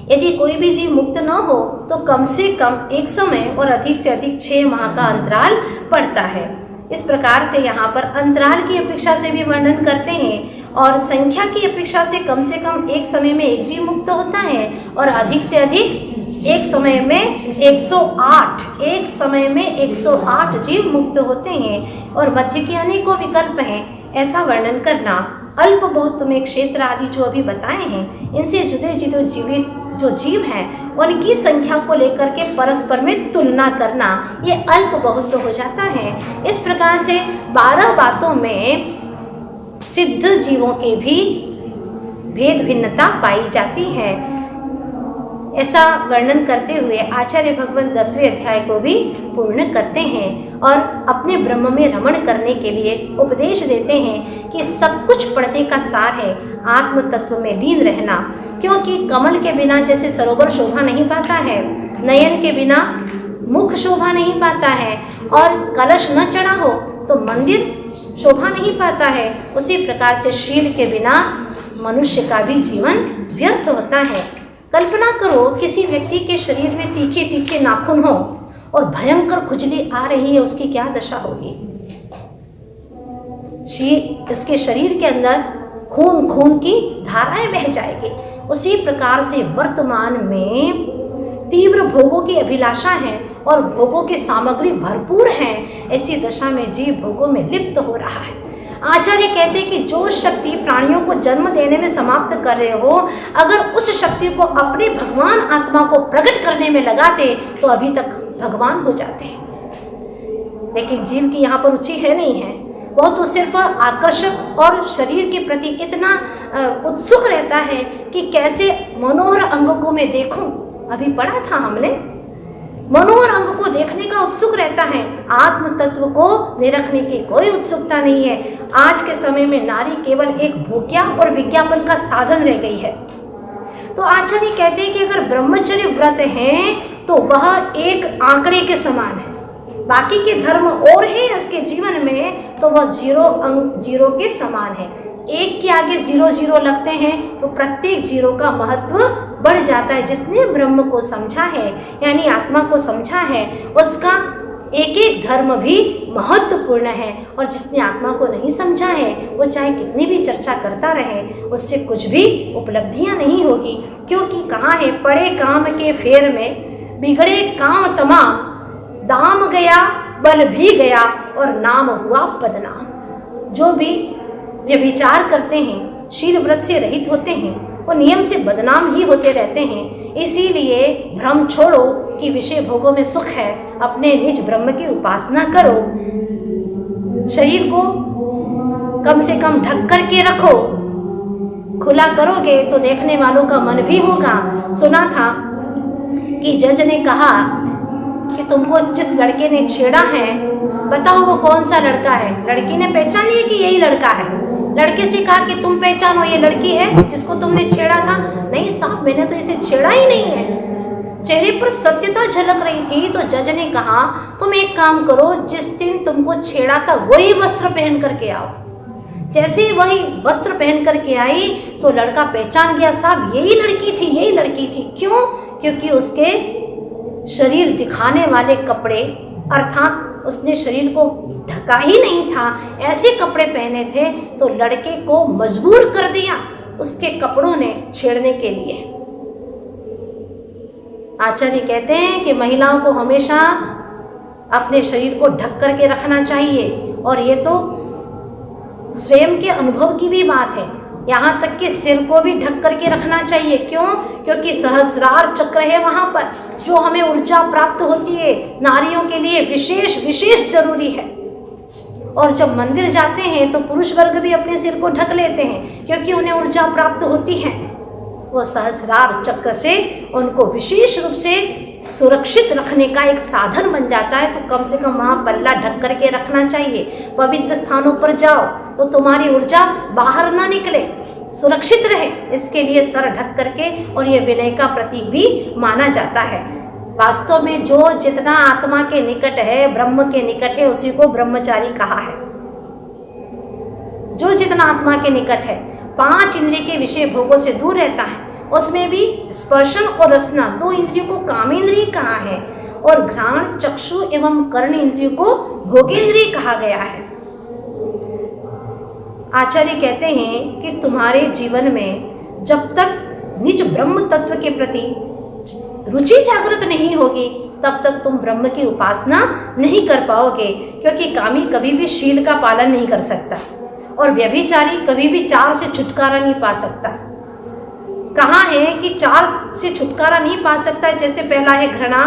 A: यदि कोई भी जीव मुक्त न हो तो कम से कम एक समय और अधिक से अधिक 6 माह का अंतराल पड़ता है। इस प्रकार से यहाँ पर अंतराल की अपेक्षा से भी वर्णन करते हैं, और संख्या की अपेक्षा से कम एक समय में एक जीव मुक्त होता है, और अधिक से अधिक एक समय में 108, एक समय में 108 जीव मुक्त होते हैं। और मध्य के अनेकों विकल्प हैं, ऐसा वर्णन करना। अल्प बहुत में क्षेत्र आदि जो अभी बताए हैं, इनसे जुदे जुदे जीवित जो जीव हैं उनकी संख्या को लेकर के परस्पर में तुलना करना, ये अल्प बहुत हो जाता है। इस प्रकार से 12 बातों में सिद्ध जीवों की भी भेद भिन्नता पाई जाती है। ऐसा वर्णन करते हुए आचार्य भगवान 10वें अध्याय को भी पूर्ण करते हैं और अपने ब्रह्म में रमण करने के लिए उपदेश देते हैं कि सब कुछ पढ़ने का सार है आत्म तत्व में लीन रहना, क्योंकि कमल के बिना जैसे सरोवर शोभा नहीं पाता है, नयन के बिना मुख शोभा नहीं पाता है, और कलश न चढ़ा हो तो मंदिर शोभा नहीं पाता है, उसी प्रकार से शील के बिना मनुष्य का भी जीवन व्यर्थ होता है। कल्पना करो किसी व्यक्ति के शरीर में तीखे तीखे नाखून हो और भयंकर खुजली आ रही है, उसकी क्या दशा होगी। इसके शरीर के अंदर खून खून की धाराएं बह जाएगी। उसी प्रकार से वर्तमान में तीव्र भोगों की अभिलाषा है और भोगों की सामग्री भरपूर है, ऐसी दशा में जीव भोगों में लिप्त हो रहा है। आचार्य कहते हैं कि जो शक्ति प्राणियों को जन्म देने में समाप्त कर रहे हो, अगर उस शक्ति को अपने भगवान आत्मा को प्रकट करने में लगाते तो अभी तक भगवान हो जाते। लेकिन जीव की यहाँ पर रुचि है नहीं है, वह तो सिर्फ आकर्षक और शरीर के प्रति इतना उत्सुक रहता है कि कैसे मनोहर अंगों को मैं देखूं। अभी पढ़ा था हमने, मनोहर अंग को देखने का उत्सुक रहता है, आत्म तत्व को निरखने की कोई उत्सुकता नहीं है। आज के समय में नारी केवल एक भोग्या और विज्ञापन का साधन रह गई है। तो आचार्य कहते हैं कि अगर ब्रह्मचर्य व्रत है तो वह एक आंकड़े के समान है, बाकी के धर्म और है उसके जीवन में तो वह जीरो के समान है। एक के आगे 0 0 लगते हैं तो प्रत्येक जीरो का महत्व बढ़ जाता है। जिसने ब्रह्म को समझा है यानी आत्मा को समझा है, उसका एक एक धर्म भी महत्वपूर्ण है, और जिसने आत्मा को नहीं समझा है वो चाहे कितनी भी चर्चा करता रहे, उससे कुछ भी उपलब्धियां नहीं होगी। क्योंकि कहाँ है, पड़े काम के फेर में बिगड़े काम तमाम, दाम गया बल भी गया और नाम हुआ बदनाम। जो भी व्यभिचार करते हैं, शील व्रत से रहित होते हैं, वो नियम से बदनाम ही होते रहते हैं। इसीलिए भ्रम छोड़ो कि विषय भोगों में सुख है, अपने निज ब्रह्म की उपासना करो, शरीर को कम से कम ढक कर के रखो। खुला करोगे तो देखने वालों का मन भी होगा। सुना था कि जज ने कहा कि तुमको जिस लड़के ने छेड़ा है बताओ वो कौन सा लड़का है। लड़की ने पहचान लिया कि यही लड़का है। लड़के से कहा कि तुम पहचानो ये लड़की है जिसको तुमने छेड़ा था। नहीं साहब, मैंने तो इसे छेड़ा ही नहीं है। चेहरे पर सत्यता झलक रही थी। तो जज ने कहा तुम एक काम करो, जिस दिन तुमको छेड़ा था वही वस्त्र पहन करके आओ। जैसे ही वही वस्त्र पहन करके आई तो लड़का पहचान गया, साहब यही लड़की थी, यही लड़की थी। क्यों? क्योंकि उसके शरीर दिखाने वाले कपड़े, अर्थात उसने शरीर को ढका ही नहीं था, ऐसे कपड़े पहने थे तो लड़के को मजबूर कर दिया उसके कपड़ों ने छेड़ने के लिए। आचार्य कहते हैं कि महिलाओं को हमेशा अपने शरीर को ढक करके रखना चाहिए, और ये तो स्वयं के अनुभव की भी बात है। यहाँ तक कि सिर को भी ढक करके रखना चाहिए। क्यों? क्योंकि सहस्रार चक्र है वहाँ पर, जो हमें ऊर्जा प्राप्त होती है, नारियों के लिए विशेष जरूरी है। और जब मंदिर जाते हैं तो पुरुष वर्ग भी अपने सिर को ढक लेते हैं, क्योंकि उन्हें ऊर्जा प्राप्त होती है। वो सहस्रार चक्र से उनको विशेष रूप से सुरक्षित रखने का एक साधन बन जाता है। तो कम से कम वहाँ पल्ला ढक करके रखना चाहिए। पवित्र स्थानों पर जाओ तो तुम्हारी ऊर्जा बाहर ना निकले, सुरक्षित रहे, इसके लिए सर ढक करके, और ये विनय का प्रतीक भी माना जाता है। वास्तव में जो जितना आत्मा के निकट है, ब्रह्म के निकट है, उसी को ब्रह्मचारी कहा है। जो जितना आत्मा के निकट है, 5 इंद्रिय के विषय भोगों से दूर रहता है, उसमें भी स्पर्शन और रसना 2 इंद्रियों को कामेंद्रिय कहा है, और घ्राण, चक्षु एवं कर्ण इंद्रियों को भोगेंद्रिय कहा गया है। आचार्य कहते हैं कि तुम्हारे जीवन में जब तक निज ब्रह्म तत्व के प्रति रुचि जागृत नहीं होगी तब तक तुम ब्रह्म की उपासना नहीं कर पाओगे। क्योंकि कामी कभी भी शील का पालन नहीं कर सकता, और व्यभिचारी कभी भी 4 से छुटकारा नहीं पा सकता। कहाँ है कि 4 से छुटकारा नहीं पा सकता। जैसे पहला है घृणा,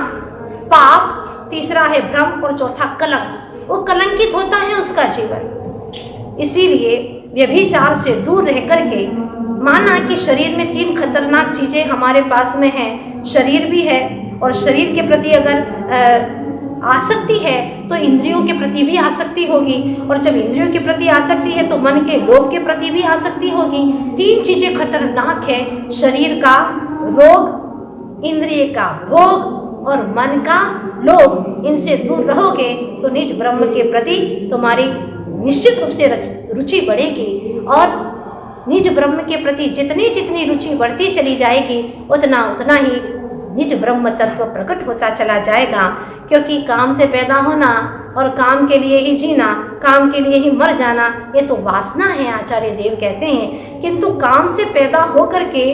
A: पाप, तीसरा है भ्रम, और चौथा कलंक। वो कलंकित होता है उसका जीवन। इसीलिए व्यभिचार से दूर रह करके, माना कि शरीर में 3 खतरनाक चीज़ें हमारे पास में हैं शरीर भी है, और शरीर के प्रति अगर आसक्ति है तो इंद्रियों के प्रति भी आसक्ति होगी, और जब इंद्रियों के प्रति आसक्ति है तो मन के लोभ के प्रति भी आसक्ति होगी। 3 चीज़ें खतरनाक है, शरीर का रोग, इंद्रिय का भोग और मन का लोभ। इनसे दूर रहोगे तो निज ब्रह्म के प्रति तुम्हारी निश्चित रूप से रुचि बढ़ेगी, और निज ब्रह्म के प्रति जितनी जितनी रुचि बढ़ती चली जाएगी उतना उतना ही निज ब्रह्म तत्व प्रकट होता चला जाएगा। क्योंकि काम से पैदा होना और काम के लिए ही जीना, काम के लिए ही मर जाना, ये तो वासना है, आचार्य देव कहते हैं। किंतु काम से पैदा होकर के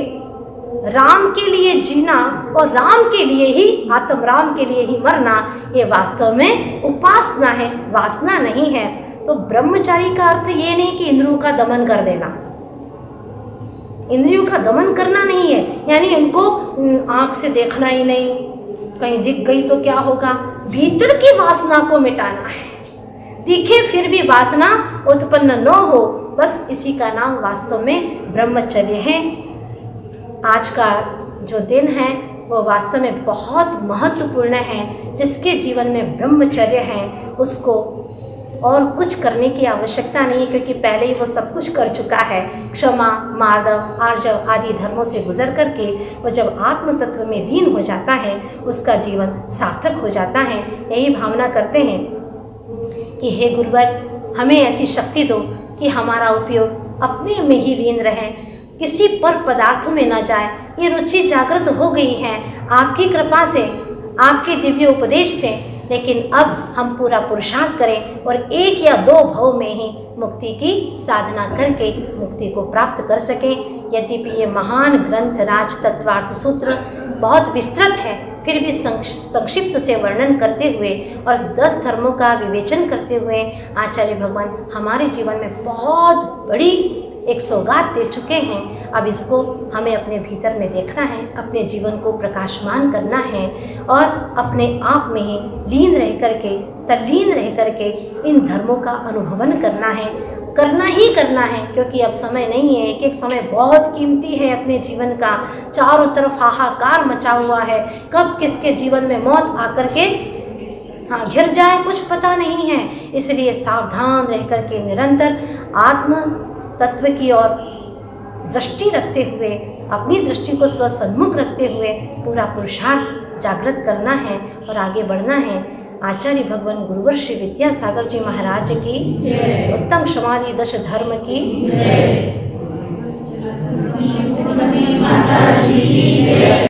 A: राम के लिए जीना और राम के लिए ही, आत्म राम के लिए ही मरना, ये वास्तव में उपासना है, वासना नहीं है। तो ब्रह्मचारी का अर्थ ये नहीं कि इंद्रियों का दमन कर देना, इंद्रियों का दमन करना नहीं है, यानी उनको आँख से देखना ही नहीं, कहीं दिख गई तो क्या होगा, भीतर की वासना को मिटाना है। दिखे फिर भी वासना उत्पन्न न हो, बस इसी का नाम वास्तव में ब्रह्मचर्य है। आज का जो दिन है वो वास्तव में बहुत महत्वपूर्ण है। जिसके जीवन में ब्रह्मचर्य है उसको और कुछ करने की आवश्यकता नहीं, क्योंकि पहले ही वो सब कुछ कर चुका है। क्षमा, मार्दव, आर्जव आदि धर्मों से गुजर करके वो जब आत्म तत्व में लीन हो जाता है उसका जीवन सार्थक हो जाता है। यही भावना करते हैं कि हे गुरुवर, हमें ऐसी शक्ति दो कि हमारा उपयोग अपने में ही लीन रहे, किसी पर पदार्थों में न जाए। ये रुचि जागृत हो गई है आपकी कृपा से, आपके दिव्य उपदेश से, लेकिन अब हम पूरा पुरुषार्थ करें और 1 या 2 भव में ही मुक्ति की साधना करके मुक्ति को प्राप्त कर सकें। यद्यपि ये महान ग्रंथ राज तत्वार्थ सूत्र बहुत विस्तृत है, फिर भी संक्षिप्त से वर्णन करते हुए और 10 धर्मों का विवेचन करते हुए आचार्य भगवान हमारे जीवन में बहुत बड़ी एक सौगात दे चुके हैं। अब इसको हमें अपने भीतर में देखना है, अपने जीवन को प्रकाशमान करना है और अपने आप में ही लीन रह करके, तल्लीन रह करके इन धर्मों का अनुभवन करना है, करना ही करना है। क्योंकि अब समय नहीं है, एक समय बहुत कीमती है अपने जीवन का। चारों तरफ हाहाकार मचा हुआ है, कब किसके जीवन में मौत आकर के घिर जाए कुछ पता नहीं है। इसलिए सावधान रह करके निरंतर आत्म तत्व की ओर दृष्टि रखते हुए, अपनी दृष्टि को स्वसन्मुख रखते हुए पूरा पुरुषार्थ जागृत करना है और आगे बढ़ना है। आचार्य भगवान गुरुवर श्री विद्यासागर जी महाराज की उत्तम समाधि 10 धर्म की